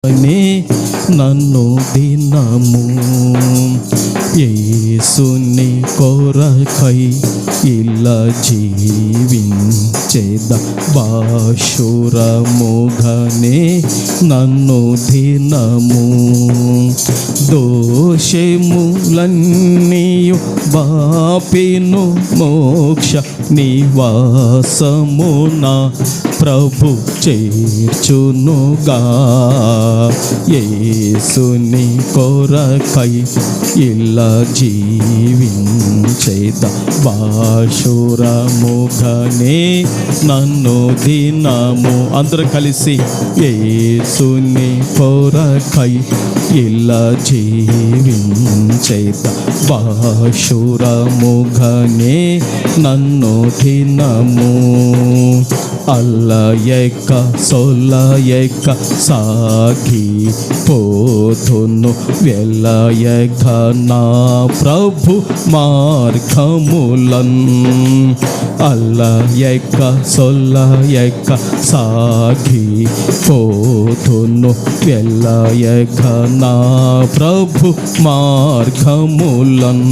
నన్ను దినము యేసుని కొరకై ఇలా జీవించేద బాషురముగనే నన్ను దినము దోషములన్నీయు బాపిను మోక్ష నివాసమున ప్రభు చేర్చునుగా యేసుని కొరకై ఇలా జీవించేద బాషురముగనే నన్ను దినము అందరూ కలిసి యేసుని కొరకై ఇలా జీవించేద బాషురముగనే నన్ను దినము అల్లయక సొల్లయక సాగి పోతును వెల్లయక నా ప్రభు మార్గములన్ అల్లయక సొల్లయక సాగి పోతును వెల్లయక నా ప్రభు మార్గములన్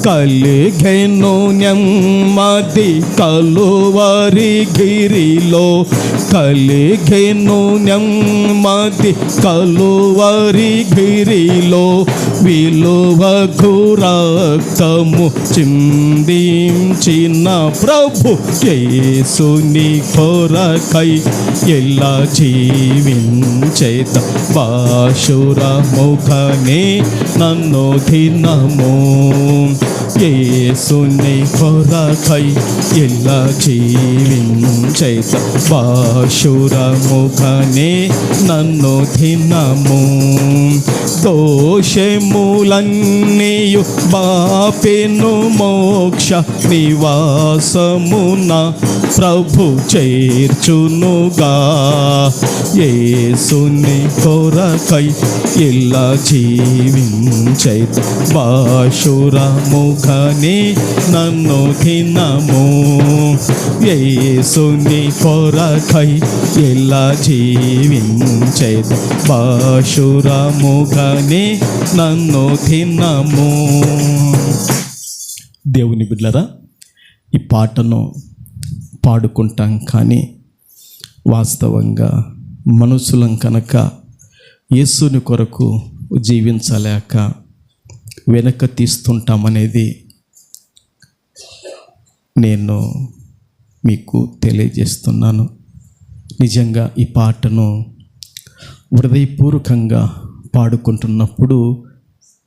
కలిగెను నెమ్మది కలువరి గిరిలో కలిగెను నెమ్మది కలువరి గిరిలో విలువకు రక్తము చిందించిన ప్రభు యేసుని కొరకై ఎలా జీవించేద బాషురముగనే నన్ను దినము యేసుని కొరకై ఎలా జీవించేద బాషురముగనే నన్ను దినము దోషములన్నీయు బాపెను మోక్ష నివాసమున ప్రభు చేర్చునుగా యేసుని కొరకై ఇలా జీవించేద బాషురముగనే నన్ను దినము యేసుని కొరకై ఇలా జీవించేద బాషురముగనే నన్ను దినము. దేవుని బిడ్డలారా, ఈ పాటను పాడుకుంటాం కానీ వాస్తవంగా మనుషులం కనుక యేసుని కొరకు జీవించలేక వెనక తీస్తుంటామనేది నేను మీకు తెలియజేస్తున్నాను. నిజంగా ఈ పాటను హృదయపూర్వకంగా పాడుకుంటున్నప్పుడు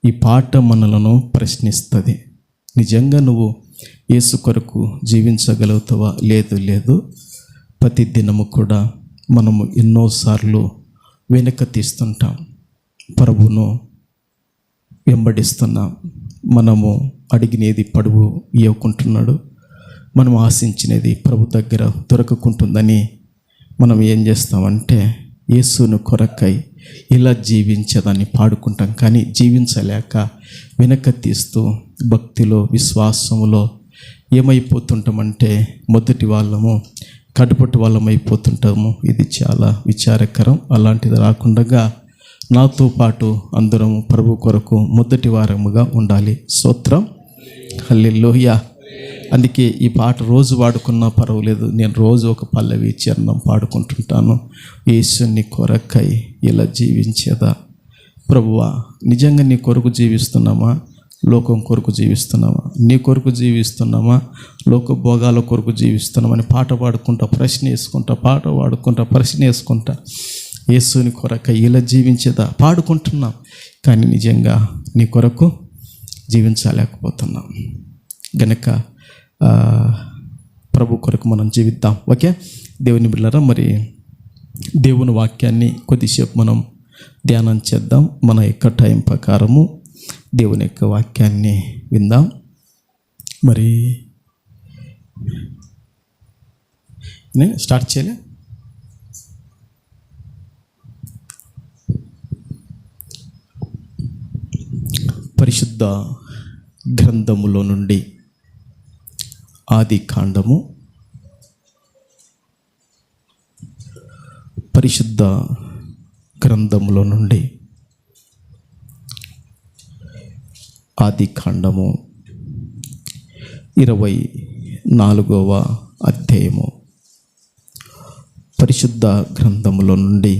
ఈ పాట మనలను ప్రశ్నిస్తుంది. నిజంగా నువ్వు యేసు కొరకు జీవించగలుగుతావా? లేదు. ప్రతి దినము కూడా మనము ఎన్నోసార్లు వెనక తీస్తుంటాం, ప్రభువును వెంబడిస్తున్నాం. మనము అడిగినది పడువు ఇవ్వకుంటున్నాడు, మనం ఆశించినది ప్రభు దగ్గర దొరకకుంటుందని మనం ఏం చేస్తామంటే యేసును కొరకై ఇలా జీవించదని పాడుకుంటాం కానీ జీవించలేక వెనక తీస్తూ భక్తిలో విశ్వాసములో ఏమైపోతుంటామంటే మొదటి వాళ్ళము కడుపటి వాళ్ళం అయిపోతుంటాము. ఇది చాలా విచారకరం. అలాంటిది రాకుండా నాతో పాటు అందరం ప్రభు కొరకు మొదటి వారముగా ఉండాలి. స్తోత్రం, హల్లెలూయా. అందుకే ఈ పాట రోజు పాడుకున్నా పర్వాలేదు, నేను రోజు ఒక పల్లవి చరణం పాడుకుంటుంటాను. యేసుని కొరకై ఇలా జీవించేదా. ప్రభువా, నిజంగా నీ కొరకు జీవిస్తున్నామా? లోకం కొరకు జీవిస్తున్నామా? నీ కొరకు జీవిస్తున్నామా? లోక భోగాల కొరకు జీవిస్తున్నామని పాట పాడుకుంటా ప్రశ్న వేసుకుంటా యేసుని కొరకై ఇలా జీవించేదా పాడుకుంటున్నాం, కానీ నిజంగా నీ కొరకు జీవించలేకపోతున్నాం. గనక ప్రభు కొరకు మనం జీవిద్దాం. ఓకే, దేవుని బిడ్డలారా, మరి దేవుని వాక్యాన్ని కొద్దిసేపు మనం ధ్యానం చేద్దాం. మన యొక్క టైం ప్రకారము దేవుని యొక్క వాక్యాన్ని విందాం. మరి నేను స్టార్ట్ చేయలే. పరిశుద్ధ గ్రంథములో నుండి ఆది కాండము పరిశుద్ధ గ్రంథములో నుండి ఆది కాండము 24వ అధ్యాయము, పరిశుద్ధ గ్రంథములో నుండి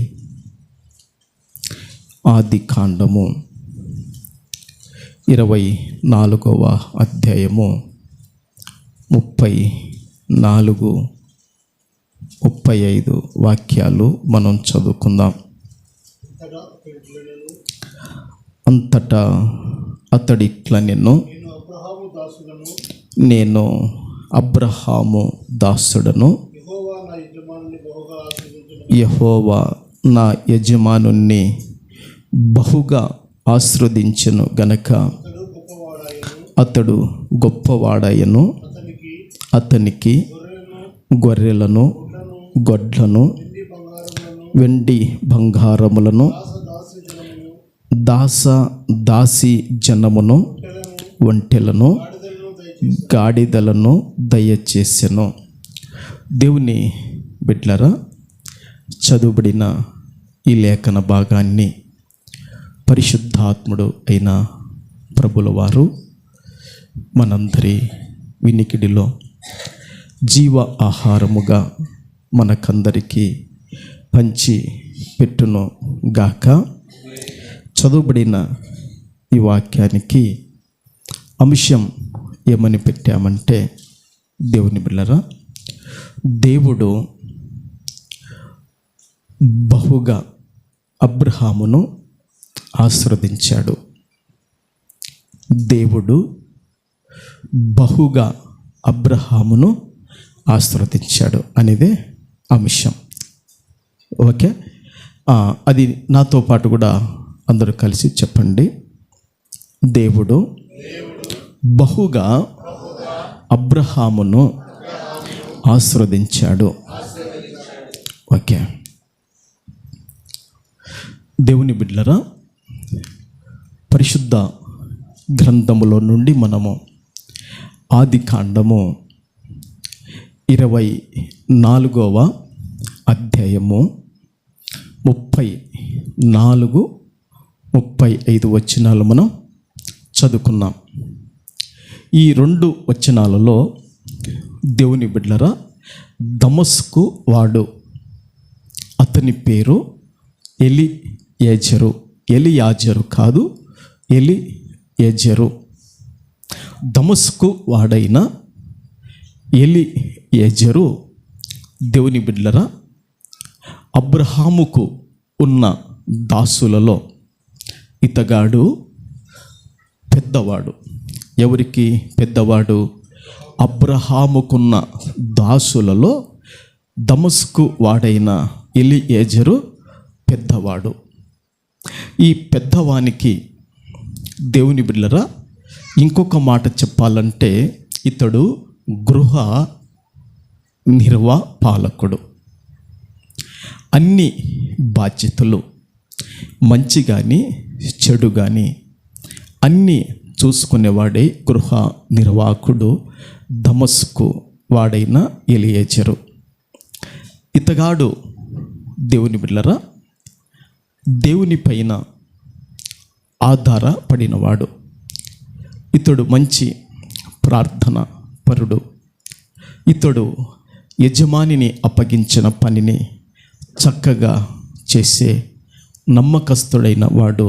ఆది కాండము 24వ అధ్యాయము 34, 35 వాక్యాలు మనం చదువుకుందాం. అంతటా అతడిట్లా నేను అబ్రహాము దాసుడను, యెహోవా నా యజమానుణ్ణి బహుగా ఆశీర్వదించెను గనక అతడు గొప్పవాడాయను. అతనికి గొర్రెలను, గొడ్లను, వెండి బంగారములను, దాసి జనమును, ఒంటెలను, గాడిదలను దయచేసెను. దేవుని బిడ్డలారా, చదువుబడిన ఈ లేఖన భాగాన్ని పరిశుద్ధాత్ముడు అయిన ప్రభుల వారు మనందరి వినికిడిలో జీవ ఆహారముగా మనకందరికీ పంచి పెట్టును గాక. చదువుబడిన ఈ వాక్యానికి అంశం ఏమని పెట్టామంటే, దేవుని బిడ్డలారా, దేవుడు బహుగా అబ్రహామును ఆశీర్వదించాడు. దేవుడు బహుగా అబ్రహామును ఆశీర్వదించాడు అనేదే అంశం. ఓకే, అది నాతో పాటు కూడా అందరూ కలిసి చెప్పండి. దేవుడు బహుగా అబ్రహామును ఆశీర్వదించాడు. ఓకే, దేవుని బిడ్డలారా, పరిశుద్ధ గ్రంథములో నుండి మనము ఆది కాండము 24వ అధ్యాయము 34, 35 వచనాలు మనం చదువుకున్నాం. ఈ 2 వచనాలలో దేవుని బిడ్డలారా, దమస్కు వాడు, అతని పేరు ఎలియాజరు కాదు, ఎలియేజరు. దమస్కు వాడైన ఎలియేజరు, దేవుని బిడ్డలారా, అబ్రహాముకు ఉన్న దాసులలో ఇతగాడు పెద్దవాడు. ఎవరికి పెద్దవాడు? అబ్రహాముకున్న దాసులలో దమస్కు వాడైన ఎలియేజరు పెద్దవాడు. ఈ పెద్దవానికి, దేవుని బిడ్డలారా, ఇంకొక మాట చెప్పాలంటే ఇతడు గృహ నిర్వాహకుడు. అన్ని బాధ్యతలు, మంచి కానీ చెడు కానీ అన్నీ చూసుకునేవాడే గృహ నిర్వాహకుడు దమస్కు వాడైన ఎలియేజరు. ఇతగాడు, దేవుని బిడ్డలారా, దేవుని పైన ఆధారపడినవాడు. ఇతడు మంచి ప్రార్థన పరుడు. ఇతడు యజమానిని అప్పగించిన పనిని చక్కగా చేసే నమ్మకస్తుడైన వాడు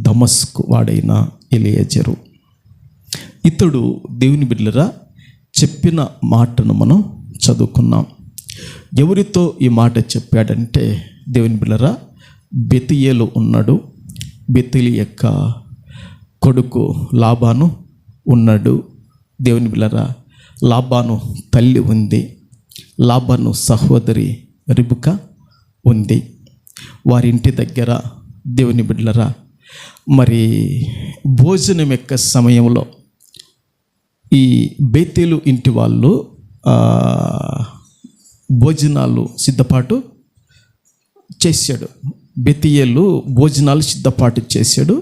దమస్కు వాడైన ఎలియేజరు. ఇతడు, దేవుని బిడ్డలారా, చెప్పిన మాటను మనం చదువుకున్నాం. ఎవరితో ఈ మాట చెప్పాడంటే, దేవుని బిడ్డలారా, బెతుయేలు ఉన్నాడు. బెతులి యొక్క కొడుకు లాబాను ఉన్నాడు. దేవుని బిడ్డలారా, లాబాను తల్లి ఉంది. లాబాను సహోదరి రిబుకా ఉంది. వారింటి దగ్గర, దేవుని బిడ్డలారా, మరి భోజనం యొక్క సమయంలో ఈ బేతేలు ఇంటి వాళ్ళు భోజనాలు సిద్ధపాటు చేశాడు. బెతియేలు భోజనాలు సిద్ధపాటు చేశాడు.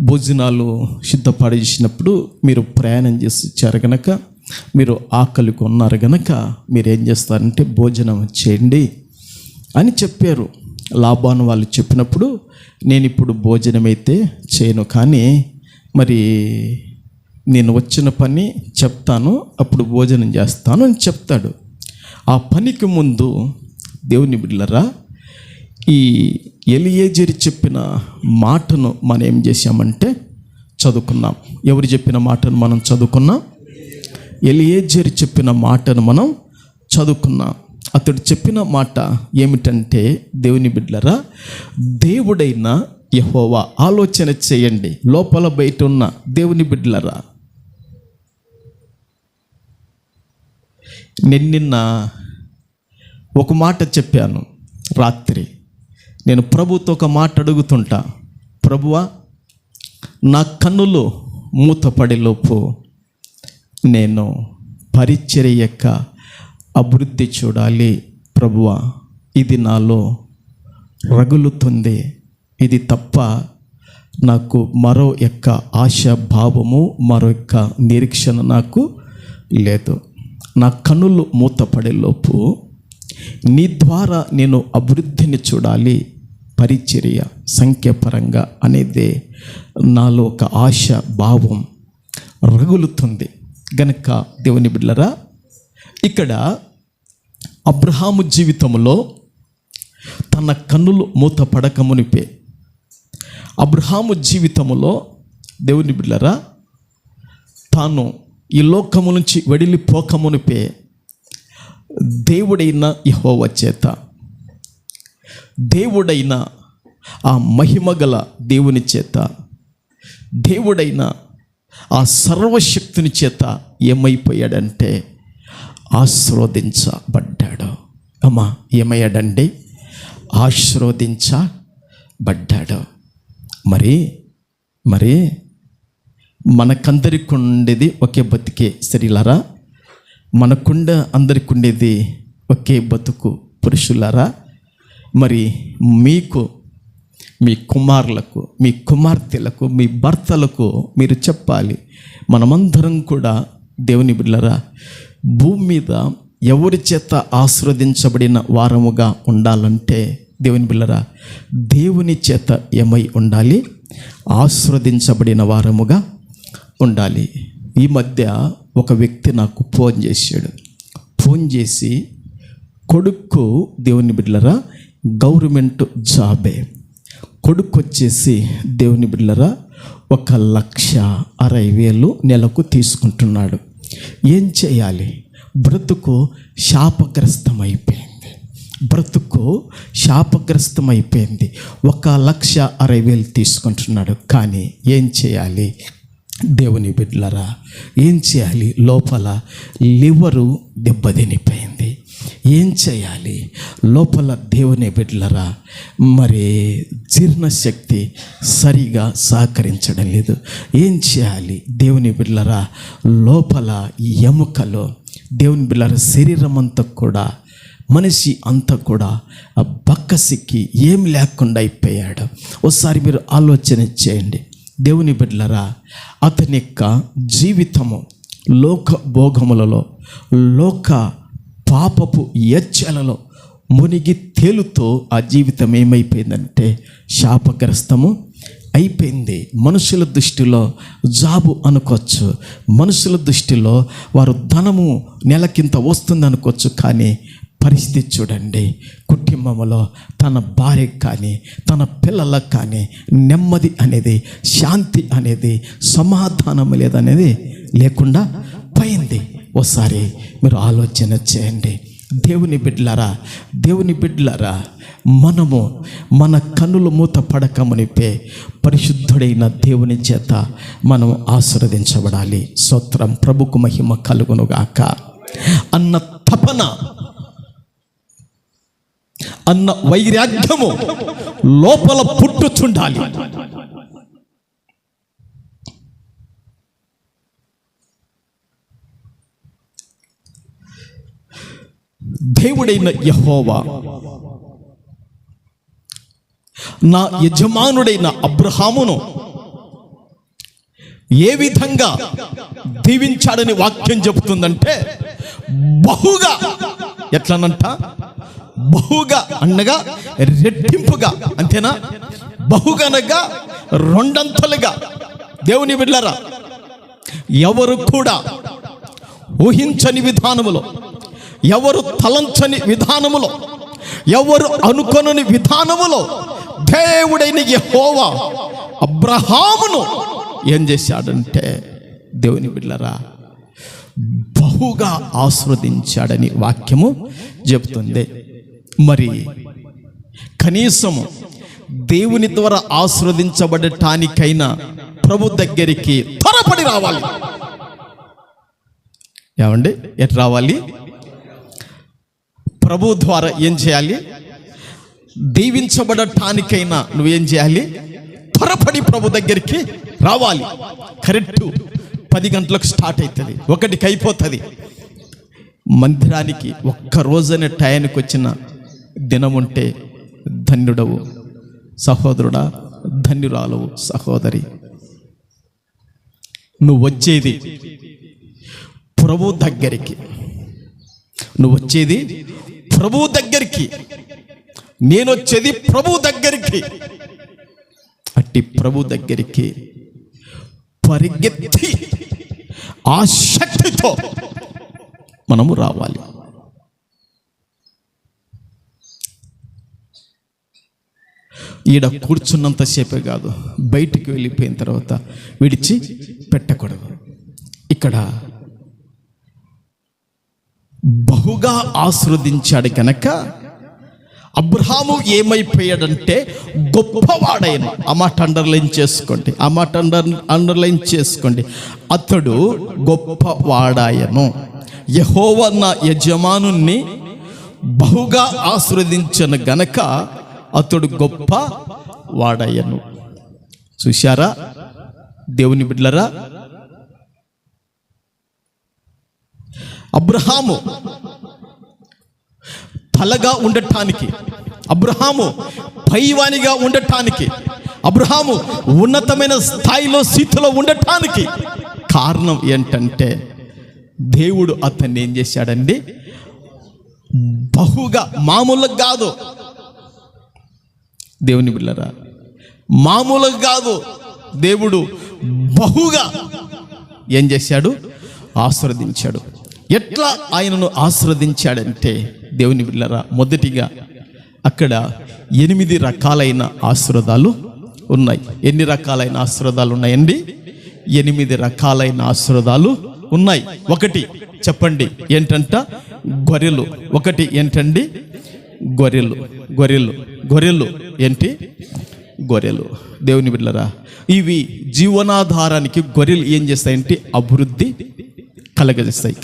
భోజనాలు సిద్ధపాటు చేసినప్పుడు, మీరు ప్రయాణం చేసి వచ్చారు కనుక, మీరు ఆకలికి ఉన్నారు కనుక మీరు ఏం చేస్తారంటే భోజనం చేయండి అని చెప్పారు. లాబాను వాళ్ళు చెప్పినప్పుడు, నేను ఇప్పుడు భోజనం అయితే చేయను, కానీ మరి నేను వచ్చిన పని చెప్తాను, అప్పుడు భోజనం చేస్తాను అని చెప్తాడు. ఆ పనికి ముందు దేవుని బిడ్డలారా, ఈ ఎలియేజరు చెప్పిన మాటను మనం ఏం చేశామంటే చదువుకున్నాం. ఎవరు చెప్పిన మాటను మనం చదువుకున్నాం? ఎలియేజరు చెప్పిన మాటను మనం చదువుకున్నాం. అతడు చెప్పిన మాట ఏమిటంటే, దేవుని బిడ్డలారా, దేవుడైన యెహోవా, ఆలోచన చేయండి లోపల బయట ఉన్న దేవుని బిడ్డలారా. నిన్న ఒక మాట చెప్పాను రాత్రి. నేను ప్రభుతో ఒక మాట అడుగుతుంటా, ప్రభువా, నా కన్నులు మూతపడేలోపు నేను పరిచర్య యొక్క అభివృద్ధి చూడాలి ప్రభువా. ఇది నాలో రగులుతుంది, ఇది తప్ప నాకు మరో యొక్క ఆశ భావము, మరో యొక్క నిరీక్షణ నాకు లేదు. నా కన్నులు మూతపడేలోపు నీ ద్వారా నేను అభివృద్ధిని చూడాలి, పరిచర్య సంఖ్యాపరంగా అనేదే నాలో ఒక ఆశ భావం రగులుతుంది. గనక దేవుని బిడ్డలారా, ఇక్కడ అబ్రహాము జీవితంలో తన కన్నులు మూతపడక మునిపే, అబ్రహాము జీవితంలో దేవుని బిడ్డలారా, తాను ఈ లోకము నుంచి వెడిలిపోక మునిపే దేవుడైన యెహోవా చేత, దేవుడైన ఆ మహిమగల దేవుని చేత, దేవుడైన ఆ సర్వశక్తుని చేత ఏమైపోయాడంటే ఆశీర్వదించబడ్డాడు. అమ్మా, ఏమయ్యాడండి? ఆశీర్వదించబడ్డాడు. మరి మనకందరికి ఉండేది ఒకే బతికే స్త్రీలారా, మనకుండ అందరికి ఉండేది ఒకే బతుకు పురుషులారా. మరి మీకు, మీ కుమారులకు, మీ కుమార్తెలకు, మీ భర్తలకు మీరు చెప్పాలి, మనమందరం కూడా దేవుని బిడ్డలారా, భూమి మీద ఎవరి చేత ఆశీర్వదించబడిన వారముగా ఉండాలంటే దేవుని బిడ్డలారా, దేవుని చేత ఏమై ఉండాలి? ఆశీర్వదించబడిన వారముగా ఉండాలి. ఈ మధ్య ఒక వ్యక్తి నాకు ఫోన్ చేశాడు. ఫోన్ చేసి, కొడుకు దేవుని బిడ్డలారా గవర్నమెంట్ జాబే, కొడుకు వచ్చేసి దేవుని బిడ్డలారా 1,60,000 నెలకు తీసుకుంటున్నాడు. ఏం చేయాలి? బ్రతుకు శాపగ్రస్తమైపోయింది, బ్రతుకు శాపగ్రస్తమైపోయింది. 1,60,000 తీసుకుంటున్నాడు. కానీ ఏం చేయాలి? దేవుని బిడ్డలారా, ఏం చేయాలి? లోపల లివరు దెబ్బతినిపోయింది. ఏం చేయాలి? లోపల దేవుని బిడ్డలారా, మరి జీర్ణశక్తి సరిగా సహకరించడం లేదు. ఏం చేయాలి? దేవుని బిడ్డలారా, లోపల ఎముకలో దేవుని బిడ్డలారా, శరీరం అంతా కూడా, మనిషి అంతా కూడా బక్కసిక్కి ఏం లేకుండా అయిపోయాడు. ఒకసారి మీరు ఆలోచన చేయండి. దేవుని బిడ్డలారా, అతని యొక్క జీవితము లోక భోగములలో, లోక పాపపు ఎచ్చలలో మునిగి తేలుతో ఆ జీవితం ఏమైపోయిందంటే శాపగ్రస్తము అయిపోయింది. మనుషుల దృష్టిలో జాబు అనుకోవచ్చు, మనుషుల దృష్టిలో వారు ధనము నెలకింత వస్తుంది అనుకోవచ్చు. కానీ పరిస్థితి చూడండి, కుటుంబంలో తన భార్యకు కానీ తన పిల్లలకు కానీ నెమ్మది అనేది, శాంతి అనేది, సమాధానం లేదనేది లేకుండా పోయింది. ఒకసారి మీరు ఆలోచన చేయండి. దేవుని బిడ్డలారా, మనము మన కన్నులు మూత పడక మునిపే పరిశుద్ధుడైన దేవుని చేత మనం ఆశీర్వదించబడాలి. స్తోత్రం. ప్రభుకు మహిమ కలుగునుగాక అన్న తపన, అన్న వైరాగ్యము లోపల పుట్టుచుండాలి. దేవుడైన యెహోవా నా యజమానుడైన అబ్రహామును ఏ విధంగా దీవించాడని వాక్యం చెబుతుందంటే, బహుగా, ఎట్లనంట, బహుగా అనగా రెట్టింపుగా, అంతేనా? బహుగా అనగా రెండంతలుగా. దేవుని బిడ్డలారా, ఎవరు కూడా ఊహించని విధానములో, ఎవరు తలంచని విధానములో, ఎవరు అనుకొనని విధానములో దేవుడైన యెహోవా అబ్రహామును ఏం చేశాడంటే, దేవుని బిడ్డలారా, బహుగా ఆశీర్వదించాడని వాక్యము చెబుతుంది. మరి కనీసము దేవుని ద్వారా ఆశీర్వదించబడటానికైనా ప్రభు దగ్గరికి త్వరపడి రావాలి. ఏమండి, ఎటు రావాలి? ప్రభు ద్వారా ఏం చేయాలి? దీవించబడటానికైనా నువ్వేం చేయాలి? త్వరపడి ప్రభు దగ్గరికి రావాలి. కరెక్ట్ 10 గంటలకు స్టార్ట్ అవుతుంది, 1కి అయిపోతుంది. మందిరానికి ఒక్క రోజునే టయానికి వచ్చిన దినముంటే ధన్యుడవు సహోదరుడా, ధన్యురాలవు సహోదరి. నువ్వు వచ్చేది ప్రభు దగ్గరికి, నువ్వు వచ్చేది ప్రభు దగ్గరికి, నేను వచ్చేది ప్రభు దగ్గరికి. అట్టి ప్రభు దగ్గరికి పరిగెత్తి ఆ శక్తితో మనము రావాలి. ఈడ కూర్చున్నంతసేపే కాదు, బయటికి వెళ్ళిపోయిన తర్వాత విడిచి పెట్టకూడదు. ఇక్కడ బహుగా ఆశీర్వదించాడు కనుక అబ్రహాము ఏమైపోయాడంటే గొప్పవాడైన. ఆ మాట అండర్లైన్ చేసుకోండి, ఆ మాట అండర్లైన్ చేసుకోండి. అతడు గొప్పవాడాయను. యెహోవా నా యజమానుని బహుగా ఆశీర్వదించను గనక అతడు గొప్ప వాడయ్యను. చూశారా దేవుని బిడ్డలారా? అబ్రహాము తలగా ఉండటానికి, అబ్రహాము పైవానిగా ఉండటానికి, అబ్రహాము ఉన్నతమైన స్థాయిలో స్థితిలో ఉండటానికి కారణం ఏంటంటే, దేవుడు అతన్ని ఏం చేశాడండి? బహుగా, మామూలుగా కాదు. దేవుని బిడ్డలారా, మామూలుగా కాదు, దేవుడు బహుగా ఏం చేశాడు? ఆశీర్వదించాడు. ఎట్లా ఆయనను ఆశీర్వదించాడంటే, దేవుని బిడ్డలారా, మొదటిగా అక్కడ 8 రకాలైన ఆశీర్వాదాలు ఉన్నాయి. ఎన్ని రకాలైన ఆశీర్వాదాలు ఉన్నాయండి? 8 రకాలైన ఆశీర్వాదాలు ఉన్నాయి. ఒకటి చెప్పండి ఏంటంట? గొర్రెలు. ఒకటి ఏంటండి? గొర్రెలు. గొర్రెలు గొర్రెలు ఏంటి? గొర్రెలు. దేవుని బిడ్డలారా, ఇవి జీవనాధారానికి గొర్రెలు ఏం చేస్తాయంటే అభివృద్ధి కలగజేస్తాయి.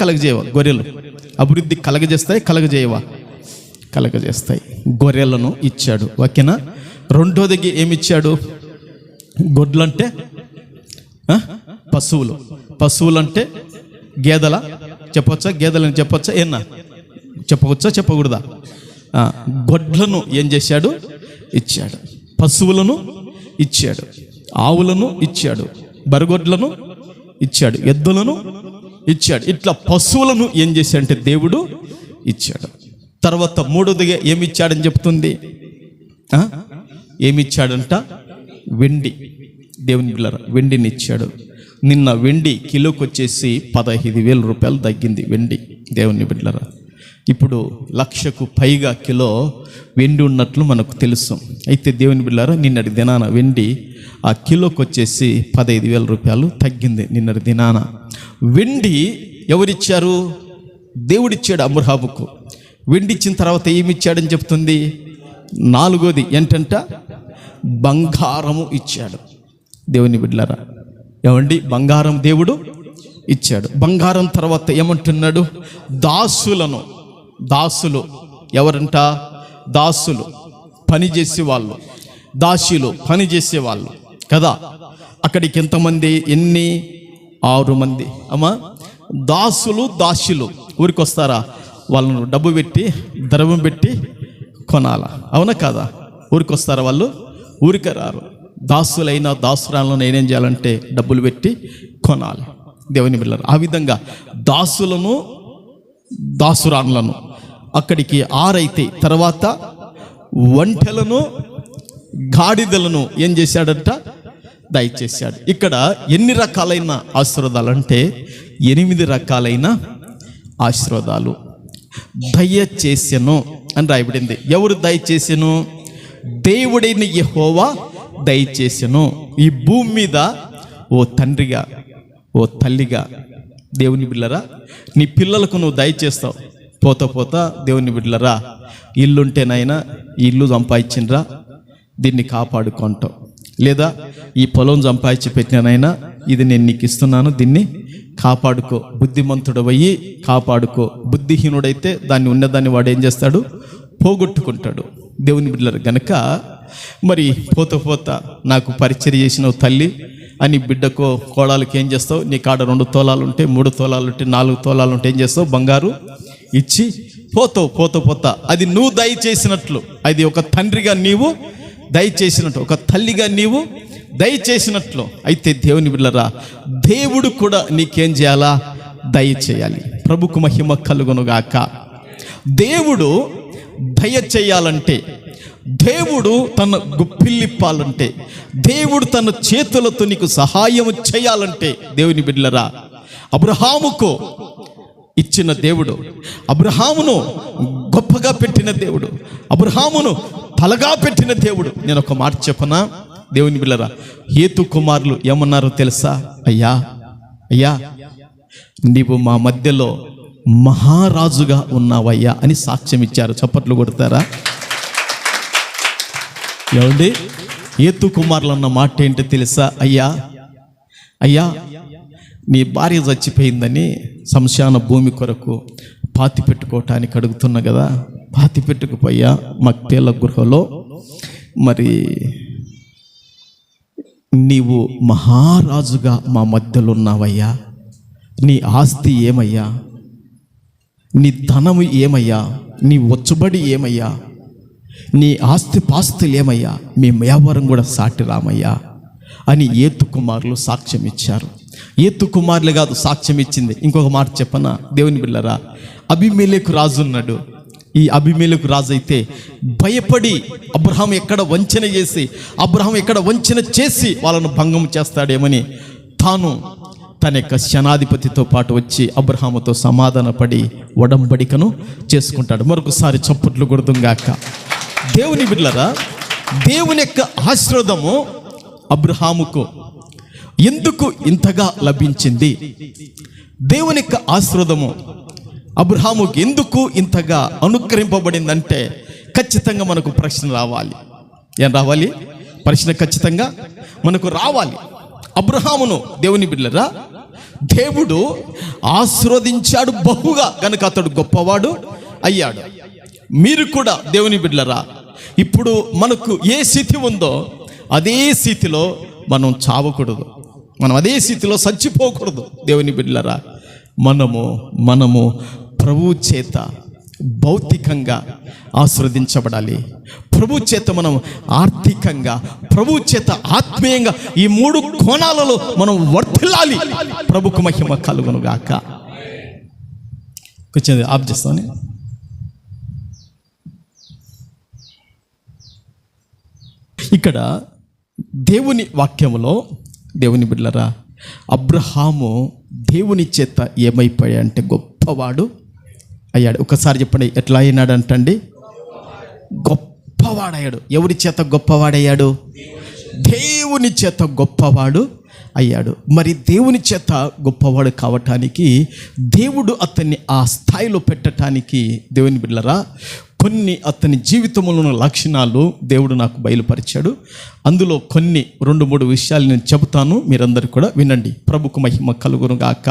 కలగజేయవా? గొర్రెలు అభివృద్ధి కలగజేస్తాయి. కలగజేస్తాయి. గొర్రెలను ఇచ్చాడు, ఓకేనా? రెండోదికి ఏమిచ్చాడు? గొడ్లంటే పశువులు. పశువులంటే గేదెల చెప్పొచ్చా? గేదెలని చెప్పొచ్చా? ఏనా చెప్పవచ్చా? చెప్పకూడదా? గొడ్లను ఏం చేశాడు? ఇచ్చాడు. పశువులను ఇచ్చాడు, ఆవులను ఇచ్చాడు, బరగొడ్లను ఇచ్చాడు, ఎద్దులను ఇచ్చాడు. ఇట్లా పశువులను ఏం చేశాడంటే దేవుడు ఇచ్చాడు. తర్వాత మూడోదిగా ఏమిచ్చాడని చెప్తుంది? ఏమిచ్చాడంట? వెండి. దేవుని బిడ్డలారా, వెండిని ఇచ్చాడు. నిన్న వెండి కిలోకి వచ్చేసి 15,000 రూపాయలు తగ్గింది వెండి. దేవుని బిడ్డలారా, ఇప్పుడు 1,00,000కు పైగా కిలో వెండి ఉన్నట్లు మనకు తెలుసు. అయితే దేవుని బిడ్డలారా, నిన్నటి దినాన వెండి ఆ కిలోకి వచ్చేసి 15,000 రూపాయలు తగ్గింది నిన్నటి దినాన. వెండి ఎవరిచ్చారు? దేవుడిచ్చాడు అబ్రహాముకు. వెండి ఇచ్చిన తర్వాత ఏమిచ్చాడని చెప్తుంది? నాలుగోది ఏంటంట? బంగారము ఇచ్చాడు. దేవుని బిడ్డలారా, ఏమండి? బంగారం దేవుడు ఇచ్చాడు. బంగారం తర్వాత ఏమంటున్నాడు? దాసులను. దాసులు ఎవరంట? దాసులు పనిచేసేవాళ్ళు, దాసీలు పనిచేసేవాళ్ళు కదా. అక్కడికి ఎంతమంది? 6 మంది. అమ్మా, దాసులు దాసీలు ఊరికి వస్తారా? వాళ్ళను డబ్బు పెట్టి, ద్రవ్యం పెట్టి కొనాలా? అవునా కాదా? ఊరికి వస్తారా వాళ్ళు? ఊరికి రారు. దాసులైన దాసురాలను నేనేం చేయాలంటే డబ్బులు పెట్టి కొనాలి. దేవుని బిడ్డలారా, ఆ విధంగా దాసులను దాసురాలను అక్కడికి 6 అయితే తర్వాత ఒంటెలను గాడిదలను ఏం చేశాడంట? దయచేశాడు. ఇక్కడ ఎన్ని రకాలైన ఆశీర్వాదాలు అంటే 8 రకాలైన ఆశీర్వాదాలు. దయచేసెను అని రాయబడింది. ఎవరు దయచేసెను? దేవుడైన యెహోవా దయచేసెను. ఈ భూమి మీద ఓ తండ్రిగా, ఓ తల్లిగా, దేవుని బిడ్డలరా, నీ పిల్లలకు నువ్వు దయచేస్తావు. పోతా దేవుని బిడ్డలరా, ఇల్లుంటేనైనా ఇల్లు సంపాదించినరా, దీన్ని కాపాడుకుంటావు. లేదా ఈ పొలం సంపాదించి పెట్టినానైనా ఇది నేను నీకు ఇస్తున్నాను, దీన్ని కాపాడుకో. బుద్ధిమంతుడవయ్యి కాపాడుకో. బుద్ధిహీనుడైతే దాన్ని ఉన్నదాన్ని వాడు ఏం చేస్తాడు? పోగొట్టుకుంటాడు. దేవుని బిడ్డలరు గనక మరి పోతా నాకు పరిచర్య చేసిన తల్లి అని బిడ్డకో కోడలకి ఏం చేస్తావు? నీ కాడ 2 తోలాలు ఉంటే, 3 తోలాలు ఉంటే, 4 తోలాలు ఉంటే ఏం చేస్తావు? బంగారు ఇచ్చి పోతా అది నువ్వు దయచేసినట్లు, అది ఒక తండ్రిగా నీవు దయచేసినట్లు, ఒక తల్లిగా నీవు దయచేసినట్లు. అయితే దేవుని బిడ్డలరా, దేవుడు కూడా నీకేం చేయాలా? దయచేయాలి. ప్రభుకు మహిమ కలుగునుగాక. దేవుడు దయచేయాలంటే, దేవుడు తన గుప్పిల్లిప్పాలంటే, దేవుడు తన చేతులతో నీకు సహాయం చేయాలంటే, దేవుని బిడ్డలరా, అబ్రహాముకు ఇచ్చిన దేవుడు, అబ్రహామును గొప్పగా పెట్టిన దేవుడు, అబ్రహామును తలగా పెట్టిన దేవుడు. నేను ఒక మాట చెప్పనా దేవుని బిడ్డలరా, హేతు కుమారులు ఏమన్నారో తెలుసా? అయ్యా నీవు మా మధ్యలో మహారాజుగా ఉన్నావయ్యా అని సాక్ష్యం ఇచ్చారు. చప్పట్లు కొడతారా? ఏమండి, హేతు కుమారులు అన్న మాట ఏంటో తెలుసా? అయ్యా నీ భార్య చచ్చిపోయిందని శ్మశాన భూమి కొరకు పాతి పెట్టుకోవటానికి అడుగుతున్నా కదా, పాతి పెట్టుకుపోయా మక్పేల గృహలో. మరి నీవు మహారాజుగా మా మధ్యలో ఉన్నావయ్యా. నీ ఆస్తి ఏమయ్యా? నీ ధనము ఏమయ్యా? నీ వచ్చుబడి ఏమయ్యా? నీ ఆస్తి పాస్తులు ఏమయ్యా? మీ వ్యాపారం కూడా సాటి రామయ్యా అని హేతు కుమారులు సాక్ష్యం ఇచ్చారు. హేతు కుమారులే కాదు సాక్ష్యం ఇచ్చింది. ఇంకొక మాట చెప్పనా దేవుని బిడ్డలారా, అబీమెలెకు రాజు ఉన్నాడు. ఈ అబీమెలెకు రాజు అయితే భయపడి అబ్రహాం ఎక్కడ వంచన చేసి వాళ్ళను భంగం చేస్తాడేమని తాను తన యొక్క శనాధిపతితో పాటు వచ్చి అబ్రహాముతో సమాధానపడి ఒడంబడికను చేసుకుంటాడు. మరొకసారి చప్పట్లు కొడుతుంగాక. దేవుని బిడ్డలారా, దేవుని యొక్క ఆశీర్వాదము అబ్రహాముకు ఎందుకు ఇంతగా లభించింది? దేవుని యొక్క ఆశీర్వాదము అబ్రహాముకు ఎందుకు ఇంతగా అనుగ్రహింపబడిందంటే ఖచ్చితంగా మనకు ప్రశ్న రావాలి. ఏం రావాలి? ప్రశ్న ఖచ్చితంగా మనకు రావాలి. అబ్రహామును దేవుని బిడ్డలారా దేవుడు ఆశీర్వదించాడు బహుగా, కనుక అతడు గొప్పవాడు అయ్యాడు. మీరు కూడా దేవుని బిడ్డలారా ఇప్పుడు మనకు ఏ స్థితి ఉందో అదే స్థితిలో మనం చావకూడదు, మనం అదే స్థితిలో చచ్చిపోకూడదు. దేవుని బిడ్డలారా మనము ప్రభు చేత భౌతికంగా ఆశీర్వదించబడాలి. ప్రభు చేత మనం ఆర్థికంగా, ప్రభు చేత ఆత్మీయంగా, ఈ 3 కోణాలలో మనం వర్ధిల్లాలి. ప్రభుకు మహిమ కలుగునుగాక. కొంచెం ఆఫ్ చేస్తాను. ఇక్కడ దేవుని వాక్యములో దేవుని బిడ్డలారా అబ్రహాము దేవుని చేత ఏమైపోయాడంటే గొప్పవాడు అయ్యాడు. ఒకసారి చెప్పండి, ఎట్లా అయినాడంటండి? గొప్పవాడయ్యాడు. ఎవరి చేత గొప్పవాడయ్యాడు? దేవుని చేత గొప్పవాడు అయ్యాడు. మరి దేవుని చేత గొప్పవాడు కావటానికి, దేవుడు అతన్ని ఆ స్థాయిలో పెట్టడానికి దేవుని బిడ్డలారా కొన్ని అతని జీవితంలో ఉన్న లక్షణాలు దేవుడు నాకు బయలుపరిచాడు. అందులో కొన్ని 2-3 విషయాలు నేను చెబుతాను, మీరందరూ కూడా వినండి. ప్రభుకు మహిమ కలుగునుగాక.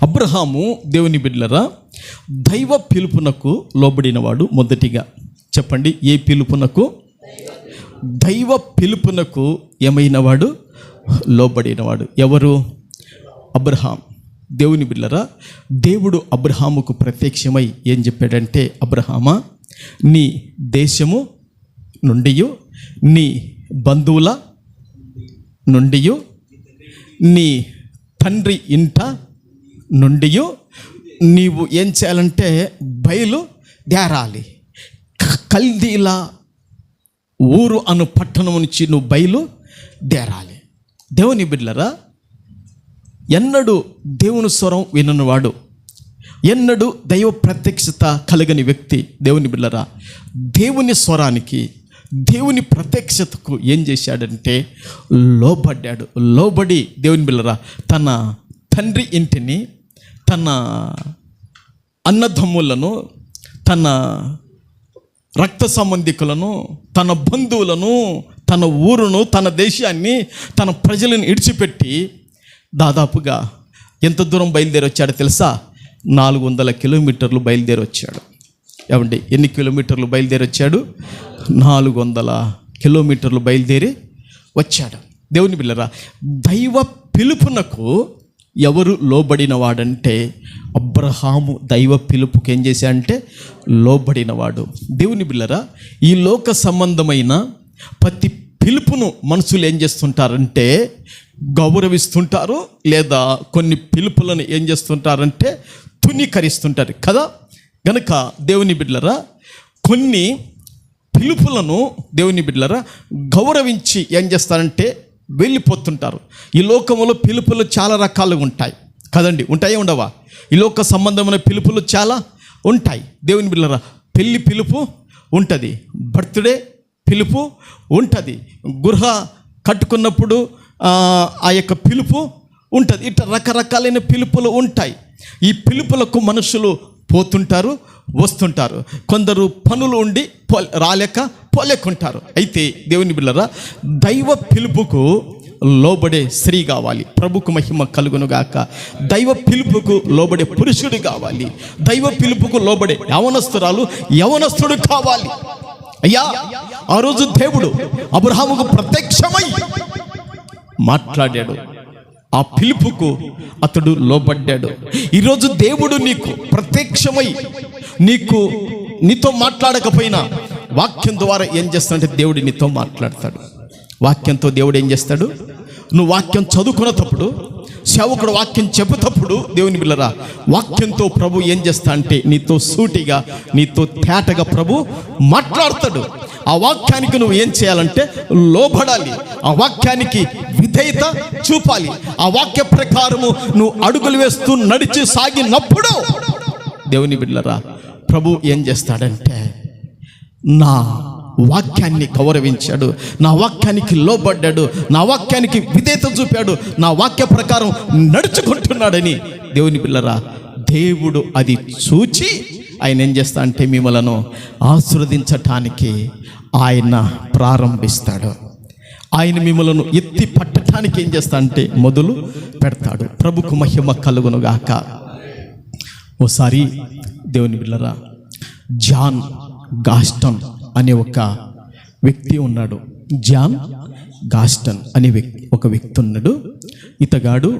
అబ్రహాము దేవుని బిడ్డలారా దైవ పిలుపునకు లోబడినవాడు. మొదటిగా చెప్పండి, ఏ పిలుపునకు? దైవ పిలుపునకు ఏమైనవాడు? లోబడినవాడు. ఎవరు? అబ్రహాం. దేవుని బిడ్డలారా దేవుడు అబ్రహాముకు ప్రత్యక్షమై ఏం చెప్పాడంటే, అబ్రహామా నీ దేశము నుండి, నీ బంధువుల నుండి, నీ తండ్రి ఇంట నుండి నీవు ఏం చేయాలంటే బయలుదేరాలి. కల్దీల ఊరు అను పట్టణం నుంచి నువ్వు బయలుదేరాలి. దేవుని బిడ్డలారా, ఎన్నడూ దేవుని స్వరం విననివాడు, ఎన్నడూ దైవ ప్రత్యక్షత కలగని వ్యక్తి దేవుని బిడ్డలారా దేవుని స్వరానికి, దేవుని ప్రత్యక్షతకు ఏం చేశాడంటే లోబడ్డాడు. లోబడి దేవుని బిడ్డలారా తన తండ్రి ఇంటిని, తన అన్నదమ్ములను, తన రక్త సంబంధికులను, తన బంధువులను, తన ఊరును, తన దేశాన్ని, తన ప్రజలను ఇడిచిపెట్టి దాదాపుగా ఎంత దూరం బయలుదేరి వచ్చాడో తెలుసా? 400 కిలోమీటర్లు బయలుదేరి వచ్చాడు. ఏమండి, ఎన్ని కిలోమీటర్లు బయలుదేరి వచ్చాడు? 400 కిలోమీటర్లు బయలుదేరి వచ్చాడు. దేవుని బిడ్డలారా, దైవ పిలుపునకు ఎవరు లోబడినవాడంటే అబ్రహాము దైవ పిలుపుకి ఏం చేశాడంటే లోబడినవాడు. దేవుని బిడ్డలారా, ఈ లోక సంబంధమైన ప్రతి పిలుపును మనుషులు ఏం చేస్తుంటారంటే గౌరవిస్తుంటారు, లేదా కొన్ని పిలుపులను ఏం చేస్తుంటారంటే తునీకరిస్తుంటారు కదా. గనుక దేవుని బిడ్డలారా, కొన్ని పిలుపులను దేవుని బిడ్డలారా గౌరవించి ఏం చేస్తారంటే వెళ్ళిపోతుంటారు. ఈ లోకంలో పిలుపులు చాలా రకాలుగా ఉంటాయి కదండి. ఉంటాయే ఉండవా? ఈ లోక సంబంధమైన పిలుపులు చాలా ఉంటాయి. దేవుని బిడ్డలారా, పెళ్లి పిలుపు ఉంటుంది, బర్త్డే పిలుపు ఉంటుంది, గృహ కట్టుకున్నప్పుడు ఆ యొక్క పిలుపు ఉంటుంది. ఇట్లా రకరకాలైన పిలుపులు ఉంటాయి. ఈ పిలుపులకు మనుషులు పోతుంటారు, వస్తుంటారు. కొందరు పనులు ఉండి రాలేక పోలేకుంటారు. అయితే దేవుని బిడ్డలారా, దైవ పిలుపుకు లోబడే స్త్రీ కావాలి, ప్రభుకు మహిమ కలుగునుగాక. దైవ పిలుపుకు లోబడే పురుషుడు కావాలి, దైవ పిలుపుకు లోబడే యవనస్తుడు కావాలి. అయ్యా, ఆ రోజు దేవుడు అబ్రహాముకు ప్రత్యక్షమై మాట్లాడాడు, ఆ పిలుపుకు అతడు లోబడ్డాడు. ఈరోజు దేవుడు నీకు ప్రత్యక్షమై నీతో మాట్లాడకపోయినా వాక్యం ద్వారా ఏం చేస్తాడంటే దేవుడు నీతో మాట్లాడతాడు. వాక్యంతో దేవుడు ఏం చేస్తాడు? నువ్వు వాక్యం చదువుకునేటప్పుడు, సేవకుడు వాక్యం చెబుతప్పుడు దేవుని బిడ్డలారా వాక్యంతో ప్రభు ఏం చేస్తా అంటే నీతో సూటిగా, నీతో తేటగా ప్రభు మాట్లాడతాడు. ఆ వాక్యానికి నువ్వు ఏం చేయాలంటే లోబడాలి, ఆ వాక్యానికి విధేయత చూపాలి. ఆ వాక్య ప్రకారము నువ్వు అడుగులు వేస్తూ నడిచి సాగినప్పుడు దేవుని బిడ్డలారా ప్రభు ఏం చేస్తాడంటే నా వాక్యాన్ని గౌరవించాడు, నా వాక్యానికి లోబడ్డాడు, నా వాక్యానికి విధేయత చూపాడు, నా వాక్య ప్రకారం నడుచుకుంటున్నాడని దేవుని బిడ్డలారా దేవుడు అది చూచి ఆయన ఏం చేస్తా అంటే మిమ్మలను ఆశీర్వదించటానికి ఆయన ప్రారంభిస్తాడు. ఆయన మిమ్మలను ఎత్తి పట్టడానికి ఏం చేస్తా అంటే మొదలు పెడతాడు. ప్రభుకు మహిమ కలుగునుగాక. ఓసారి దేవుని బిడ్డలారా జాన్ గాస్టన్ అనే ఒక వ్యక్తి ఉన్నాడు. జాన్ గాస్టన్ అనే ఒక వ్యక్తి ఉన్నాడు. ఇతగాడు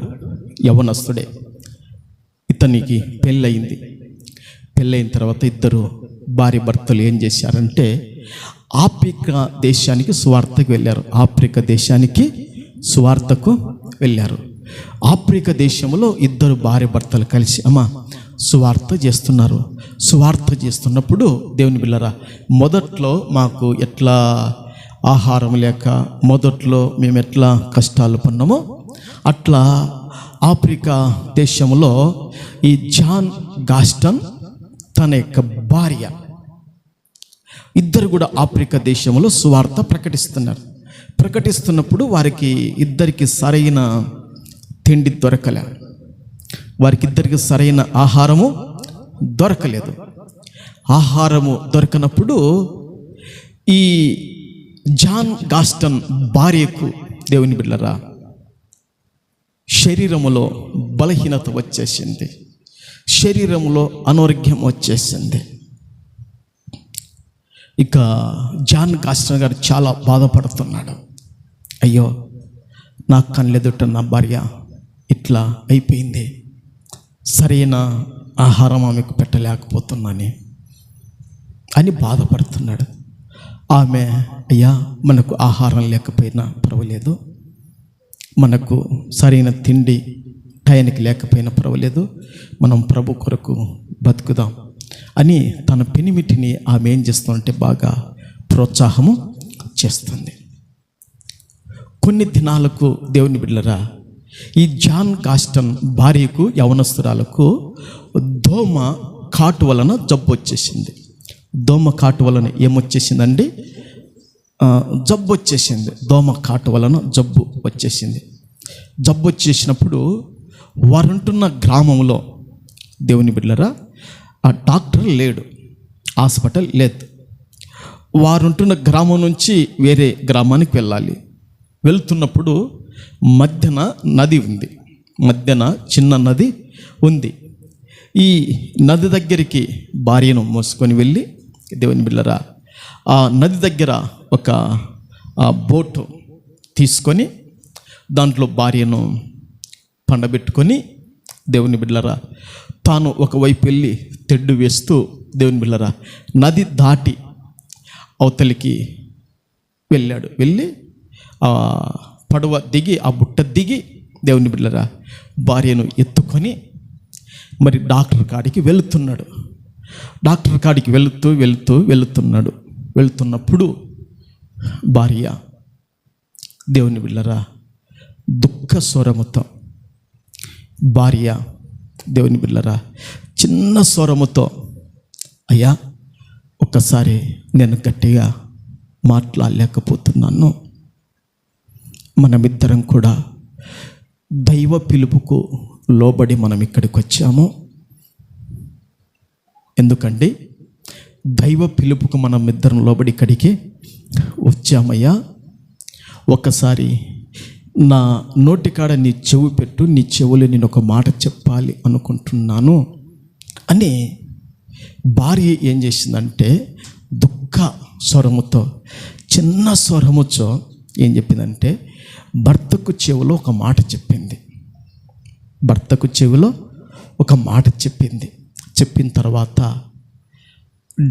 యవనస్తుడే. ఇతనికి పెళ్ళయింది. పెళ్ళైన తర్వాత ఇద్దరు భార్య భర్తలు ఏం చేశారంటే ఆఫ్రికా దేశానికి సువార్తకు వెళ్ళారు. ఆఫ్రికా దేశానికి సువార్తకు వెళ్ళారు. ఆఫ్రికా దేశంలో ఇద్దరు భార్య భర్తలు కలిసి సువార్త చేస్తున్నారు. సువార్త చేస్తున్నప్పుడు దేవుని బిడ్డలారా మొదట్లో మాకు ఎట్లా ఆహారం లేక మొదట్లో మేము ఎట్లా కష్టాలు పన్నామో అట్లా ఆఫ్రికా దేశంలో ఈ జాన్ గాస్టన్ తన యొక్క భార్య ఇద్దరు కూడా ఆఫ్రికా దేశంలో సువార్త ప్రకటిస్తున్నారు. ప్రకటిస్తున్నప్పుడు వారికి ఇద్దరికి సరైన తిండి దొరకలే, వారికిద్దరికి సరైన ఆహారము దొరకలేదు. ఆహారము దొరకనప్పుడు ఈ జాన్ గాస్టన్ భార్యకు దేవుని బిడ్డలారా శరీరములో బలహీనత వచ్చేసింది, శరీరంలో అనారోగ్యం వచ్చేసింది. ఇక జాన్ గాస్టన్ గారు చాలా బాధపడుతున్నాడు. అయ్యో, నా కళ్ళెదుట నా భార్య ఇట్లా అయిపోయింది, సరైన ఆహారం ఆమెకు పెట్టలేకపోతున్నాను అని బాధపడుతున్నాడు. ఆమె అయ్యా మనకు ఆహారం లేకపోయినా పర్వాలేదు, మనకు సరైన తిండి టయానికి లేకపోయినా పర్వాలేదు, మనం ప్రభు కొరకు బతుకుదాం అని తన పెనిమిటిని ఆమె ఏం చేస్తుందంటే బాగా ప్రోత్సాహము చేస్తుంది. కొన్ని దినాలకు దేవుని బిడ్డలారా, ఈ జాన్ గాస్టన్ భార్యకు, యవనస్తురాలకు దోమ కాటు వలన జబ్బు వచ్చేసింది. దోమ కాటు వలన ఏమొచ్చేసిందండి? జబ్బు వచ్చేసింది. దోమ కాటు వలన జబ్బు వచ్చేసింది. జబ్బు వచ్చేసినప్పుడు వారుంటున్న గ్రామంలో దేవుని బిడ్డలారా ఆ డాక్టర్ లేడు, హాస్పిటల్ లేదు. వారుంటున్న గ్రామం నుంచి వేరే గ్రామానికి వెళ్ళాలి. వెళ్తున్నప్పుడు మధ్యన నది ఉంది, మధ్యన చిన్న నది ఉంది. ఈ నది దగ్గరికి భార్యను మోసుకొని వెళ్ళి, దేవుని బిడ్డలారా ఆ నది దగ్గర ఒక బోటు తీసుకొని దాంట్లో భార్యను పండబెట్టుకొని, దేవుని బిడ్డలారా తాను ఒకవైపు వెళ్ళి తెడ్డు వేస్తూ, దేవుని బిడ్డలారా నది దాటి అవతలికి వెళ్ళాడు. వెళ్ళి ఆ పడవ దిగి, ఆ బుట్ట దిగి, దేవుని బిడ్డలారా భార్యను ఎత్తుకొని మరి డాక్టర్ కాడికి వెళుతున్నాడు. డాక్టర్ కాడికి వెళుతున్నాడు. వెళుతున్నప్పుడు భార్య, దేవుని బిడ్డలారా దుఃఖ స్వరముతో, భార్య దేవుని బిడ్డలారా చిన్న స్వరముతో, అయ్యా ఒక్కసారి నేను గట్టిగా మాట్లాడలేకపోతున్నాను. మనమిద్దరం కూడా దైవ పిలుపుకు లోబడి మనం ఇక్కడికి వచ్చాము. ఎందుకండి దైవ పిలుపుకు మనం ఇద్దరం లోబడి ఇక్కడికి వచ్చామయ్యా. ఒక్కసారి నా నోటికాడ నీ చెవి పెట్టు, నీ చెవులు నేను ఒక మాట చెప్పాలి అనుకుంటున్నాను అని భార్య ఏం చేసిందంటే దుఃఖ స్వరముతో, చిన్న స్వరముతో ఏం చెప్పిందంటే భర్తకు చెవిలో ఒక మాట చెప్పింది. భర్తకు చెవిలో ఒక మాట చెప్పింది. చెప్పిన తర్వాత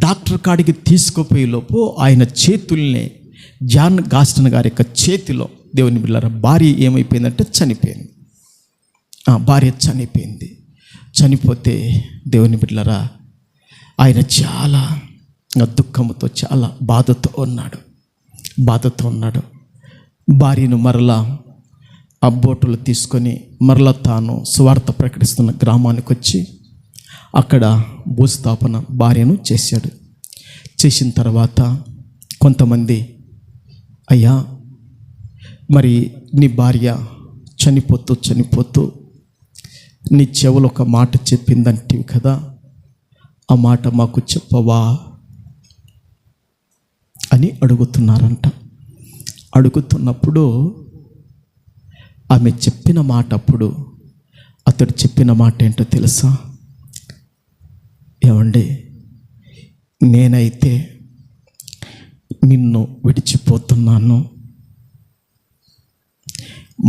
డాక్టర్ కాడికి తీసుకుపోయే లోపు ఆయన చేతుల్ని, జాన్ గాస్టన్ గారి యొక్క చేతిలో, దేవుని బిడ్డలారా భార్య ఏమైపోయిందంటే చనిపోయింది. భార్య చనిపోయింది. చనిపోతే దేవుని బిడ్డలారా ఆయన చాలా దుఃఖంతో, చాలా బాధతో ఉన్నాడు. భార్యను మరలా ఆ బోటులు తీసుకొని మరలా తాను సువార్త ప్రకటిస్తున్న గ్రామానికి వచ్చి అక్కడ భూస్థాపన భార్యను చేశాడు. చేసిన తర్వాత కొంతమంది, అయ్యా మరి నీ భార్య చనిపోతూ నీ చెవులు ఒక మాట చెప్పిందంటివి కదా, ఆ మాట మాకు చెప్పవా అని అడుగుతున్నారంట. అడుగుతున్నప్పుడు ఆమె చెప్పిన మాట, అప్పుడు అతడు చెప్పిన మాట ఏంటో తెలుసా? ఏమండి, నేనైతే నిన్ను విడిచిపోతున్నాను,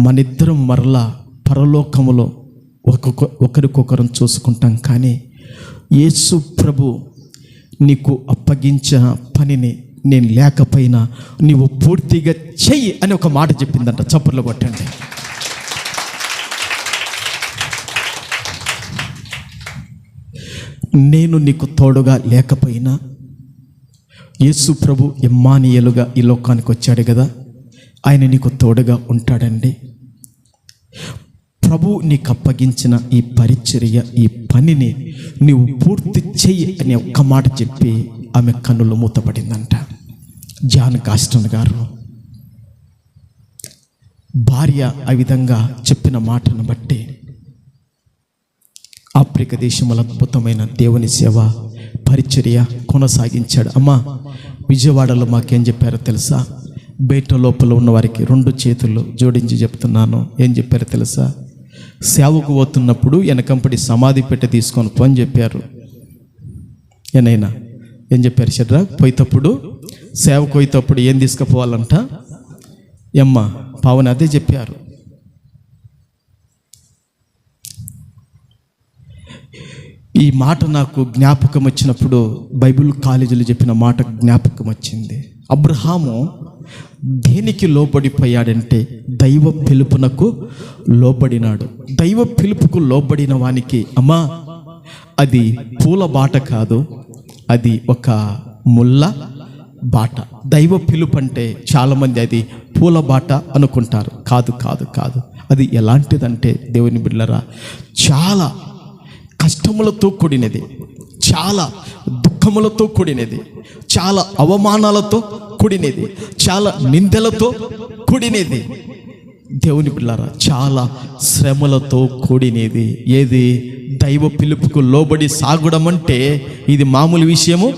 మనిద్దరం మరలా పరలోకములో ఒకరికొకరం చూసుకుంటాం, కానీ యేసు ప్రభు నీకు అప్పగించిన పనిని నేను లేకపోయినా నీవు పూర్తిగా చెయ్యి అని ఒక మాట చెప్పిందంట. చప్పట్లు కొట్టండి. నేను నీకు తోడుగా లేకపోయినా యేసు ప్రభు ఇమ్మానుయేలుగా ఈ లోకానికి వచ్చాడు కదా, ఆయన నీకు తోడుగా ఉంటాడండి. ప్రభు నీకు అప్పగించిన ఈ పరిచర్య, ఈ పనిని నీవు పూర్తి చెయ్యి అని ఒక్క మాట చెప్పి ఆమె కన్నులు మూతపడిందంట. జాన్ గాస్టన్ గారు భార్య ఆ విధంగా చెప్పిన మాటను బట్టి ఆఫ్రికా దేశంలో అద్భుతమైన దేవుని సేవ పరిచర్య కొనసాగించాడు. అమ్మా, విజయవాడలో మాకేం చెప్పారో తెలుసా? బయట లోపల ఉన్న వారికి 2 చేతులు జోడించి చెప్తున్నాను. ఏం చెప్పారో తెలుసా? సేవకు పోతున్నప్పుడు వెనకంపడి సమాధి పెట్టి తీసుకొని పని చెప్పారు. ఏనైనా ఏం చెప్పారు? షడ్రా పోయేటప్పుడు, సేవకు పోయేటప్పుడు ఏం తీసుకుపోవాలంట? ఎమ్మ పావని అదే చెప్పారు. ఈ మాట నాకు జ్ఞాపకం వచ్చినప్పుడు బైబిల్ కాలేజీలో చెప్పిన మాట జ్ఞాపకం వచ్చింది. అబ్రహాము దేనికి లోబడిపోయాడంటే దైవ పిలుపునకు లోబడినాడు. దైవ పిలుపుకు లోబడిన వానికి అమ్మా అది పూల బాట కాదు, అది ఒక ముళ్ళ బాట. దైవ పిలుపు అంటే చాలామంది అది పూల బాట అనుకుంటారు. కాదు కాదు కాదు, అది ఎలాంటిదంటే దేవుని బిడ్డలారా, చాలా కష్టములతో కూడినది, చాలా దుఃఖములతో కూడినది, చాలా అవమానాలతో కూడినది, చాలా నిందలతో కూడినది. దేవుని బిడ్డలారా, చాలా శ్రమలతో కూడినది. ఏది? దైవ పిలుపుకు లోబడి సాగడం అంటే ఇది మామూలు విషయము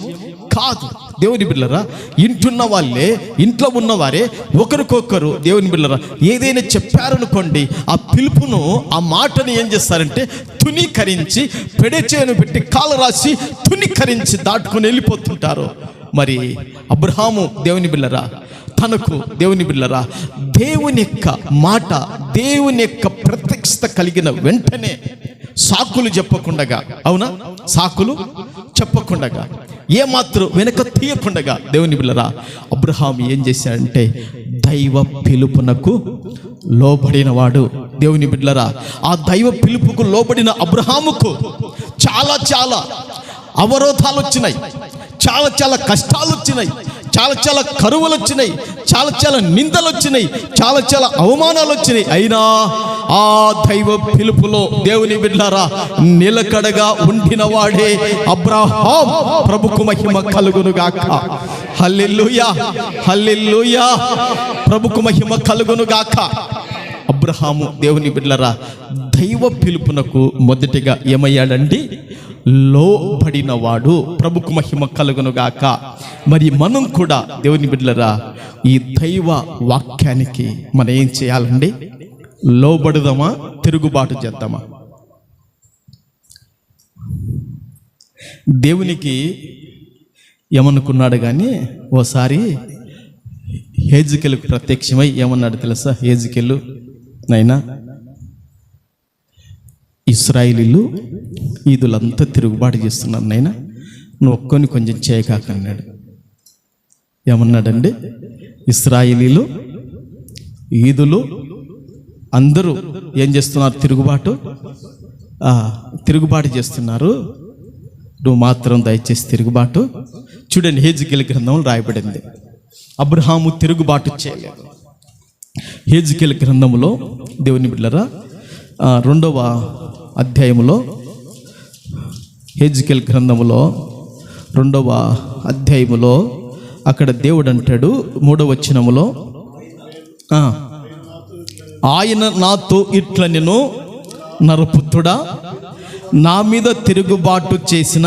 కాదు. దేవుని బిడ్డలారా, ఇంటున్న వాళ్ళే, ఇంట్లో ఉన్నవారే ఒకరికొకరు దేవుని బిడ్డలారా ఏదైనా చెప్పారనుకోండి, ఆ పిలుపును, ఆ మాటను ఏం చేస్తారంటే తునీకరించి పెడచేను పెట్టి కాలు రాసి తునీకరించి దాటుకొని వెళ్ళిపోతుంటారు. మరి అబ్రహాము దేవుని బిడ్డలారా తనకు దేవుని బిడ్డలారా దేవుని యొక్క మాట, దేవుని యొక్క ప్రత్యక్షత కలిగిన వెంటనే సాకులు చెప్పకుండగా, అవునా, సాకులు చెప్పకుండగా, ఏమాత్రం వెనక తీయకుండగా దేవుని బిడ్డలారా అబ్రహాం ఏం చేశాడంటే దైవ పిలుపునకు లోబడినవాడు. దేవుని బిడ్డలారా, ఆ దైవ పిలుపుకు లోబడిన అబ్రహాముకు చాలా చాలా అవరోధాలు వచ్చినాయి, చాలా చాలా కష్టాలు వచ్చినాయి, చాలా చాలా కరువులు వచ్చినాయి, చాలా చాలా నిందలు వచ్చినాయి, చాలా చాలా అవమానాలు వచ్చినాయి. అయినా ఆ దైవ పిలుపులో దేవుని బిడ్డలారా నిలకడగా ఉండిన వాడే అబ్రహాం. ప్రభుకు మహిమ కలుగును గాక. హల్లెలూయా, హల్లెలూయా, ప్రభుకు మహిమ కలుగును గాక. అబ్రహాము దేవుని బిడ్డలారా దైవ పిలుపునకు మొదటిగా ఏమయ్యాడండి? లోబడినవాడు. ప్రభుకు మహిమ కలుగును గాక. మరి మనం కూడా దేవుని బిడ్డలారా ఈ దైవ వాక్యానికి మనం ఏం చేయాలండి? లోబడుదామా, తిరుగుబాటు చేద్దామా? దేవునికి ఏమనుకున్నాడు కానీ ఓసారి హేజ్కేలుకు ప్రత్యక్షమై ఏమన్నాడు తెలుసా? హేజ్కేలు, నైనా ఇశ్రాయేలీలు ఈదులంతా తిరుగుబాటు చేస్తున్నారు, నైనా నువ్వు ఒక్కొని కొంచెం చేయకాకన్నాడు. ఏమన్నాడండి? ఇశ్రాయేలీలు ఈదులు అందరూ ఏం చేస్తున్నారు? తిరుగుబాటు చేస్తున్నారు, నువ్వు మాత్రం దయచేసి తిరుగుబాటు. చూడండి, హేజ్కేలు గ్రంథంలో రాయబడింది అబ్రహాము తిరుగుబాటు చేయలేదు. హేజ్కేలు గ్రంథములో దేవుని బిడ్డలారా 2వ అధ్యాయములో, హేజ్కేలు గ్రంథములో 2వ అధ్యాయములో అక్కడ దేవుడు అంటాడు 3వ వచనములో, ఆయన నాతో ఇట్ల నేను నరపుత్రుడా, నా మీద తిరుగుబాటు చేసిన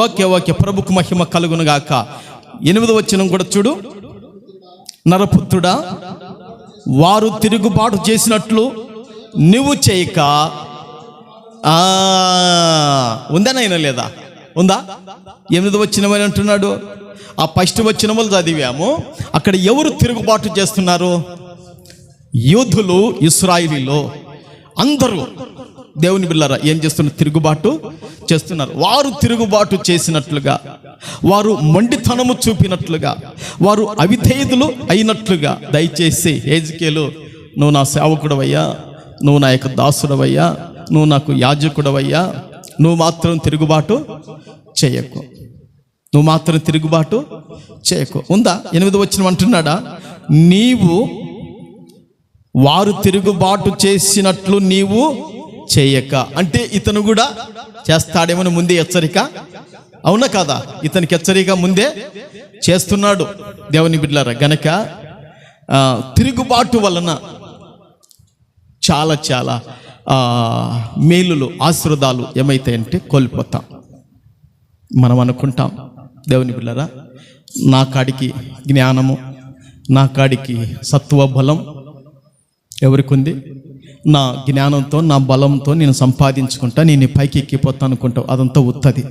ఓకే ఓకే, ప్రభుకు మహిమ కలుగును గాక. 8వ వచనం కూడా చూడు. నరపుత్రుడా, వారు తిరుగుబాటు చేసినట్లు నువ్వు చేయక. ఉందనైనా లేదా? ఉందా? 8వ వచనం అంటున్నాడు. ఆ ఫస్ట్ వచనములు చదివాము. అక్కడ ఎవరు తిరుగుబాటు చేస్తున్నారు? యూదులు, ఇశ్రాయేలీలు అందరూ దేవుని బిడ్డలారా ఏం చేస్తున్నారు? తిరుగుబాటు చేస్తున్నారు. వారు తిరుగుబాటు చేసినట్లుగా, వారు మొండితనము చూపినట్లుగా, వారు అవిధేయులు అయినట్లుగా దయచేసి హేజ్కేలు, నువ్వు నా సేవకుడవయ్యా, నువ్వు నా యొక్క దాసుడవయ్యా, నువ్వు నాకు యాజకుడవయ్యా, నువ్వు మాత్రం తిరుగుబాటు చేయకు, నువ్వు మాత్రం తిరుగుబాటు చేయకు. ఉందా? 8వ వచనం అంటున్నాడా? నీవు వారు తిరుగుబాటు చేసినట్లు నీవు చేయక. అంటే ఇతను కూడా చేస్తాడేమని ముందే హెచ్చరిక, అవునా కాదా? ఇతనికి హెచ్చరిక ముందే చేస్తున్నాడు దేవుని బిడ్డలారా. గనక తిరుగుబాటు వలన చాలా చాలా మేలులు, ఆశీర్వాదాలు ఏమైతాయంటే కోల్పోతాం. మనం అనుకుంటాం దేవుని బిడ్డలారా, నా కాడికి జ్ఞానము, నా కాడికి సత్వ బలం ఎవరికి ఉంది? నా జ్ఞానంతో, నా బలంతో నేను సంపాదించుకుంటా, నేను పైకి ఎక్కిపోతా అనుకుంటావు. అదంతా ఉత్తది.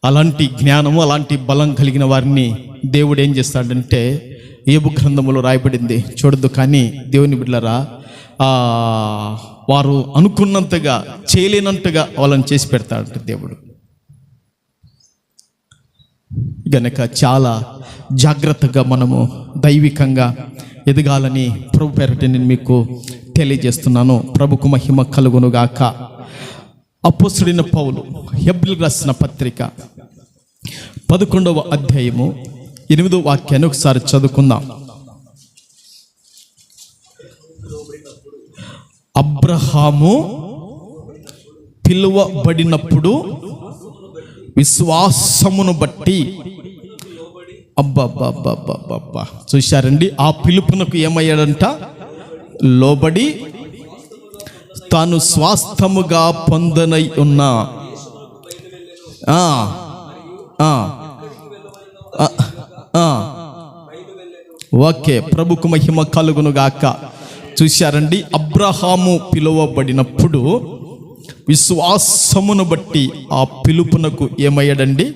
అలాంటి జ్ఞానము, అలాంటి బలం కలిగిన వారిని దేవుడు ఏం చేస్తాడంటే, యోబు గ్రంథములో రాయబడింది చూడద్దు, కానీ దేవుని బిడ్డలారా, వారు అనుకున్నంతగా చేయలేనంతగా వాళ్ళని చేసి పెడతాడంట దేవుడు. గనక చాలా జాగ్రత్తగా మనము దైవికంగా ఎదగాలని ప్రభు పేరట నేను మీకు తెలియజేస్తున్నాను. ప్రభుకు మహిమ కలుగునుగాక. అపోస్తలుడైన పౌలు హెబ్రీయులకు రాసిన పత్రిక 11వ అధ్యాయము 8వ వాక్యాన్ని ఒకసారి చదువుకుందాం. అబ్రహాము పిలువబడినప్పుడు విశ్వాసమును బట్టి, అబ్బా చూశారండి, ఆ పిలుపునకు ఏమయ్యాడంట? లోబడి తాను స్వాస్థముగా పొందనై ఉన్న ఓకే, ప్రభుకు మహిమ కలుగునుగాక. చూశారండి, అబ్రహాము పిలువబడినప్పుడు విశ్వాసమును బట్టి ఆ పిలుపునకు ఏమయ్యాడండి?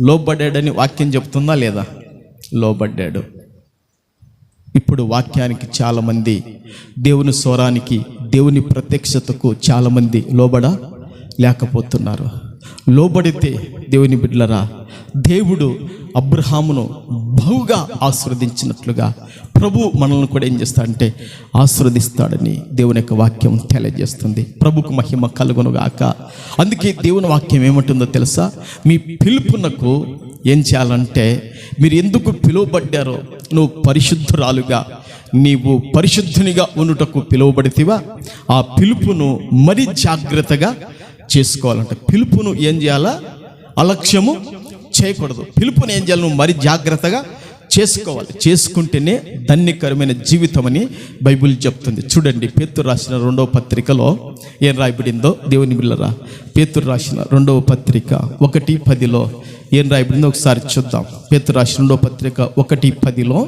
లోబడ్డాడని వాక్యం చెప్తుందా లేదా? లోబడ్డాడు. ఇప్పుడు వాక్యానికి చాలామంది, దేవుని స్వరానికి, దేవుని ప్రత్యక్షతకు చాలామంది లేకపోతున్నారు. లోబడితే దేవుని బిడ్డలరా, దేవుడు అబ్రహామును బహుగా ఆశీర్వదించినట్లుగా ప్రభు మనల్ని కూడా ఏం చేస్తాడంటే ఆశీర్వదిస్తాడని దేవుని యొక్క వాక్యం తెలియజేస్తుంది. ప్రభుకు మహిమ కలుగునుగాక. అందుకే దేవుని వాక్యం ఏమంటుందో తెలుసా? మీ పిలుపునకు ఏం చేయాలంటే, మీరు ఎందుకు పిలువబడ్డారో, నువ్వు పరిశుద్ధురాలుగా, నీవు పరిశుద్ధునిగా ఉండుటకు పిలువబడితివా, ఆ పిలుపును మరి జాగ్రత్తగా చేసుకోవాలంట. పిలుపును ఏం చేయాలా? అలక్ష్యము చేయకూడదు. పిలుపుని ఏం చేయాలి? నువ్వు మరి జాగ్రత్తగా చేసుకోవాలి. చేసుకుంటేనే ధన్యకరమైన జీవితం అని బైబిల్ చెప్తుంది. చూడండి, పేతురు రాసిన 2వ పత్రికలో ఏం రాయబడిందో దేవుని బిడ్డలారా. పేతురు రాసిన 2వ పత్రిక 1:10లో ఏం రాయబడిందో ఒకసారి చూద్దాం. పేతురు రాసిన 2వ పత్రిక 1:10లో,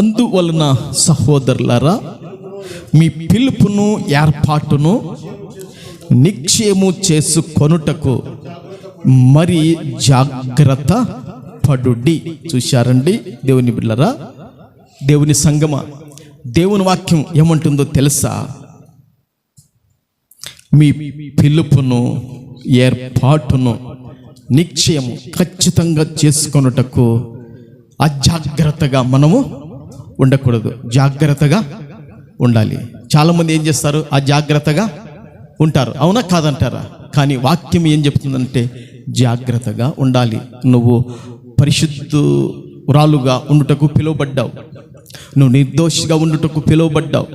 అందువలన సహోదరులారా, మీ పిలుపును ఏర్పాటును నిశ్చయము చేసుకొనుటకు మరి జాగ్రత్త పడుడి. చూశారండి దేవుని బిడ్డలారా, దేవుని సంగమా, దేవుని వాక్యం ఏమంటుందో తెలుసా? మీ పిలుపును ఏర్పాటును నిశ్చయము ఖచ్చితంగా చేసుకొనుటకు అజాగ్రత్తగా మనము ఉండకూడదు, జాగ్రత్తగా ఉండాలి. చాలామంది ఏం చేస్తారు? అజాగ్రత్తగా ఉంటారు. అవునా కాదంటారా? కానీ వాక్యం ఏం చెప్తుందంటే జాగ్రత్తగా ఉండాలి. నువ్వు పరిశుద్ధురాలుగా ఉండుటకు పిలువబడ్డావు, నువ్వు నిర్దోషిగా ఉండుటకు పిలువబడ్డావు,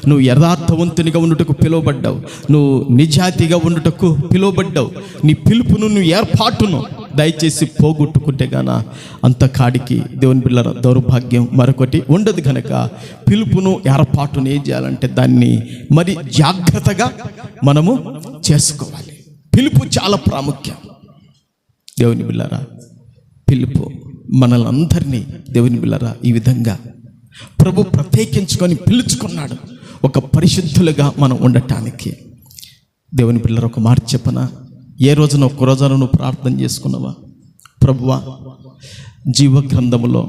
నువ్వు యథార్థవంతునిగా ఉండుటకు పిలువబడ్డావు, నువ్వు నిజాయితీగా ఉండుటకు పిలువబడ్డావు. నీ పిలుపును, నువ్వు ఏర్పాటును దయచేసి పోగొట్టుకుంటే గాన అంతకాడికి దేవుని బిడ్డల దౌర్భాగ్యం మరొకటి ఉండదు. కనుక పిలుపును ఏర్పాటును ఏం చేయాలంటే దాన్ని మరి జాగ్రత్తగా మనము చేసుకోవాలి. పిలుపు చాలా ప్రాముఖ్యం. దేవుని బిడ్డలారా, పిలుపు మనల్ని అందరినీ దేవుని బిడ్డలారా ఈ విధంగా ప్రభు ప్రత్యేకించుకొని పిలుచుకున్నాడు, ఒక పరిశుద్ధులుగా మనం ఉండటానికి. దేవుని బిడ్డలారా, ఒక మాట చెప్పనా? ఏ రోజున ఒక్క రోజున నువ్వు ప్రార్థన చేసుకున్నావా? ప్రభువా, జీవ గ్రంథములో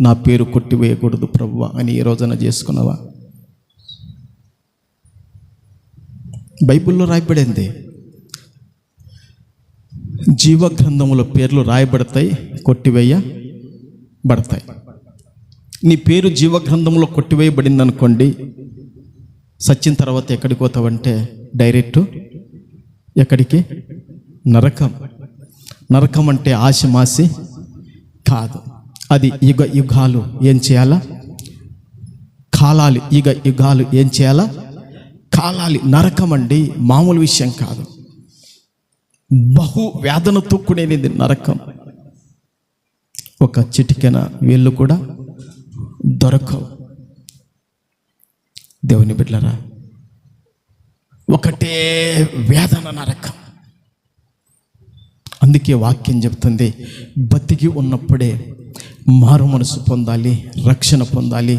నా పేరు కొట్టివేయకూడదు ప్రభువా అని ఏ రోజున చేసుకున్నావా? బైబిల్లో రాయబడింది, జీవ గ్రంథములో పేర్లు రాయబడతాయి, కొట్టివేయబడతాయి. నీ పేరు జీవ గ్రంథంలో కొట్టివేయబడింది అనుకోండి, సచ్చిన తర్వాత ఎక్కడికి పోతావంటే డైరెక్ట్ ఎక్కడికి? నరకం. నరకం అంటే ఆశమాసి కాదు, అది యుగ యుగాలు ఏం చేయాలా? కాలాలి. యుగ యుగాలు ఏం చేయాలా? కాలాలి. నరకం అండి, మామూలు విషయం కాదు. బహు వేదనతో కూడినది నరకం. ఒక చిటికెన వేళ్ళు కూడా దొరకవు. దేవుని బిడ్డలారా, ఒకటే వేదన, నరకం. అందుకే వాక్యం చెప్తుంది, బతికి ఉన్నప్పుడే మారు మనసు పొందాలి, రక్షణ పొందాలి.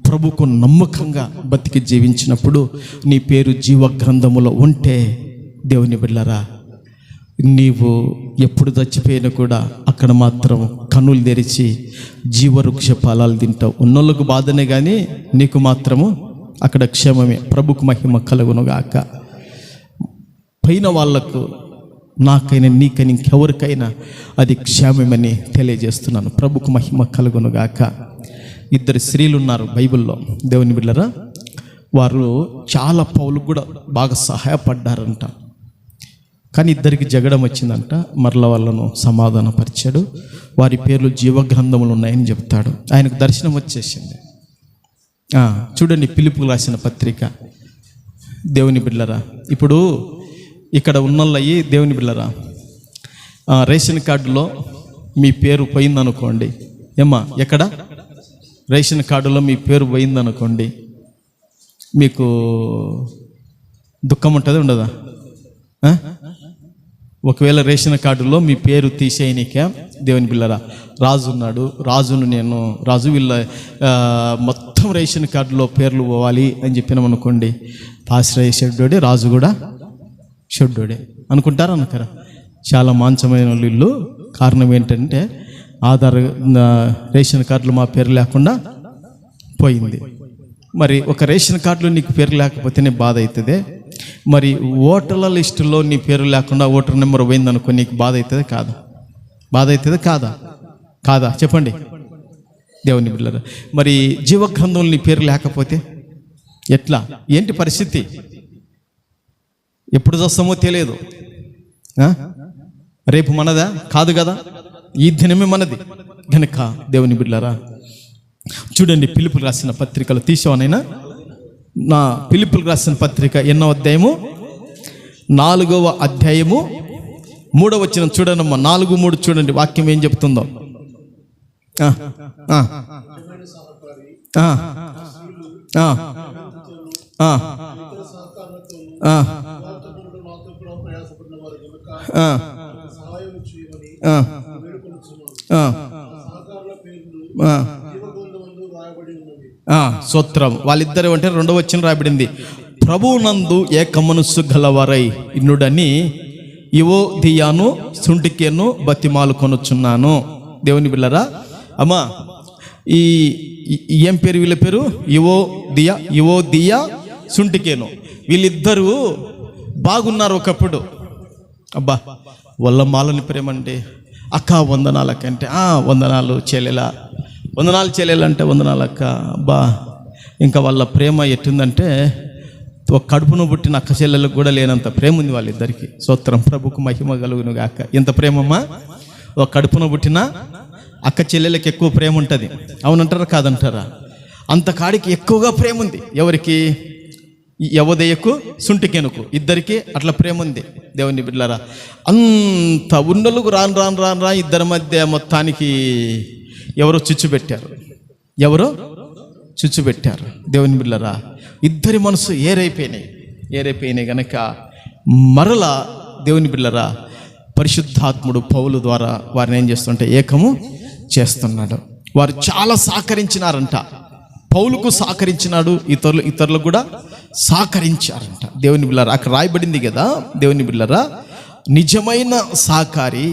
ప్రభుకు నమ్మకంగా బతికి జీవించినప్పుడు నీ పేరు జీవ గ్రంథములో ఉంటే దేవుని బిడ్డలారా నీవు ఎప్పుడు చచ్చిపోయినా కూడా అక్కడ మాత్రం కన్నులు తెరిచి జీవవృక్ష ఫలాలు తింటావు. ఉన్నోళ్ళకు బాధనే కానీ నీకు మాత్రము అక్కడ క్షేమమే. ప్రభుకు మహిమ కలుగునుగాక. పైన వాళ్లకు, నాకైనా నీకైనా ఇంకెవరికైనా అది క్షేమమని తెలియజేస్తున్నాను. ప్రభుకు మహిమ కలుగునుగాక. 2 స్త్రీలు ఉన్నారు బైబిల్లో, దేవుని బిడ్డలారా. వారు చాలా పౌలుకు కూడా బాగా సహాయపడ్డారంట. కానీ 2కి జగడం వచ్చిందంట. మరల వాళ్ళను సమాధానపరిచాడు. వారి పేర్లు జీవగ్రంథములు ఉన్నాయని చెప్తాడు. ఆయనకు దర్శనం వచ్చేసింది. చూడండి, ఫిలిప్పుకు రాసిన పత్రిక. దేవుని బిడ్డలారా, ఇప్పుడు ఇక్కడ ఉన్నోళ్ళయి దేవుని బిడ్డలారా, రేషన్ కార్డులో మీ పేరు పోయిందనుకోండి. ఏమ్మా, ఎక్కడ రేషన్ కార్డులో మీ పేరు పోయిందనుకోండి, మీకు దుఃఖం ఉంటుంది, ఉండదా? ఒకవేళ రేషన్ కార్డులో మీ పేరు తీసేయనికే దేవుని బిళ్ళరా, రాజు ఉన్నాడు, రాజు వీళ్ళ మొత్తం రేషన్ కార్డులో పేర్లు పోవాలి అని చెప్పినామనుకోండి, పాస్టర్ షెడ్డోడే, రాజు కూడా షెడ్డోడే అనుకుంటారా? అనుకరా? చాలా మాంసమైన వీళ్ళు. కారణం ఏంటంటే రేషన్ కార్డులో మా పేరు లేకుండా పోయింది. మరి ఒక రేషన్ కార్డులో నీకు పేరు లేకపోతేనే బాధ అవుతుంది. మరి ఓటర్ల లిస్టులో నీ పేరు లేకుండా ఓటర్ నెంబర్ పోయిందనుకో, నీకు బాధ అవుతుంది కాదా? బాధ అవుతుంది కాదా? చెప్పండి దేవుని బిడ్డలారా. మరి జీవగ్రంథంలో నీ పేరు లేకపోతే ఎట్లా? ఏంటి పరిస్థితి? ఎప్పుడు చూస్తామో తెలియదు. రేపు మనదా? కాదు కదా, ఈ దినమే మనది కనుక దేవుని బిడ్డలారా, చూడండి, ఫిలిప్పుకు రాసిన పత్రికలు తీసావనైనా. నా ఫిలిప్పుకు రాసిన పత్రిక 8వ అధ్యాయము 4వ అధ్యాయము 3వ వచనం చూడండమ్మా. 4:3 చూడండి, వాక్యం ఏం చెప్తుందో. స్తోత్రం. వాళ్ళిద్దరు అంటే 2వ వచనం రాయబడింది, ప్రభువునందు ఏక మనస్సు గలవారై ఇన్నుడని యువోదియాను సుంటికేను బతిమాలు కొనుచున్నాను. దేవుని బిళ్ళరా, అమ్మా, ఈ ఏం పేరు వీళ్ళ పేరు? యువోదియా సుంటికేను. వీళ్ళిద్దరూ బాగున్నారు ఒకప్పుడు. అబ్బా, వాళ్ళ మాలని ప్రేమండి. అక్క వందనాలకంటే వందనాలు చెల్లెలా, వందనాలు చెల్లెలంటే వందనాలు అక్క. అబ్బా, ఇంకా వాళ్ళ ప్రేమ ఎట్టుందంటే ఒక కడుపును పుట్టిన అక్క చెల్లెలకు కూడా లేనంత ప్రేమ ఉంది వాళ్ళిద్దరికి. స్తోత్రం. ప్రభుకు మహిమ కలుగును గాక. ఎంత ప్రేమమ్మా! ఒక కడుపున పుట్టిన అక్క చెల్లెలకి ఎక్కువ ప్రేమ ఉంటుంది. అవునంటారా కాదంటారా? అంత కాడికి ఎక్కువగా ప్రేమ ఉంది. ఎవరికి? యవోదయకు సుంటికెనుకు ఇద్దరికి అట్లా ప్రేమ ఉంది. దేవుని బిడ్డలారా, అంత ఉండలకు రాను ఇద్దరి మధ్య మొత్తానికి ఎవరో చుచ్చు పెట్టారు. దేవుని బిడ్డలారా, ఇద్దరి మనసు ఏరైపోయినాయి గనక మరలా దేవుని బిడ్డలారా, పరిశుద్ధాత్ముడు పౌలు ద్వారా వారిని ఏం చేస్తుంటే ఏకము చేస్తున్నాడు. వారు చాలా సహకరించినారంట. పౌలుకు సహకరించినాడు, ఇతరులకు కూడా సహకరించారంట. దేవుని బిడ్డలారా, అక్కడ రాయబడింది కదా, దేవుని బిడ్డలారా, నిజమైన సహకారి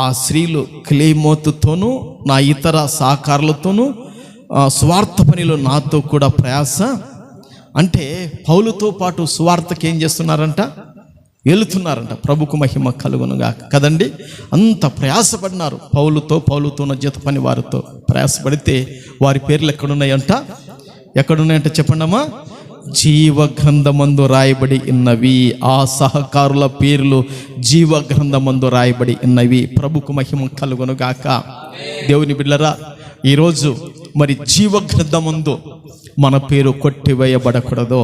ఆ స్త్రీలు క్లేమోతుతోనూ నా ఇతర సహకారులతోనూ స్వార్థ పనిలో నాతో కూడా ప్రయాస. అంటే పౌలుతో పాటు స్వార్థకి ఏం చేస్తున్నారంట? వెళుతున్నారంట. ప్రభుకు మహిమ కలుగునుగా కదండి. అంత ప్రయాసపడినారు పౌలుతో ఉన్న జత పని వారితో ప్రయాసపడితే వారి పేర్లు ఎక్కడున్నాయంట చెప్పండమ్మా. జీవగ్రంథమందు రాయబడి ఉన్నవి. ఆ సహకారుల పేర్లు జీవగ్రంథమందు రాయబడి ఉన్నవి. ప్రభుకు మహిమ కలుగునుగాక. దేవుని బిడ్డలారా, ఈరోజు మరి జీవగ్రంథమందు మన పేరు కొట్టివేయబడకూడదు.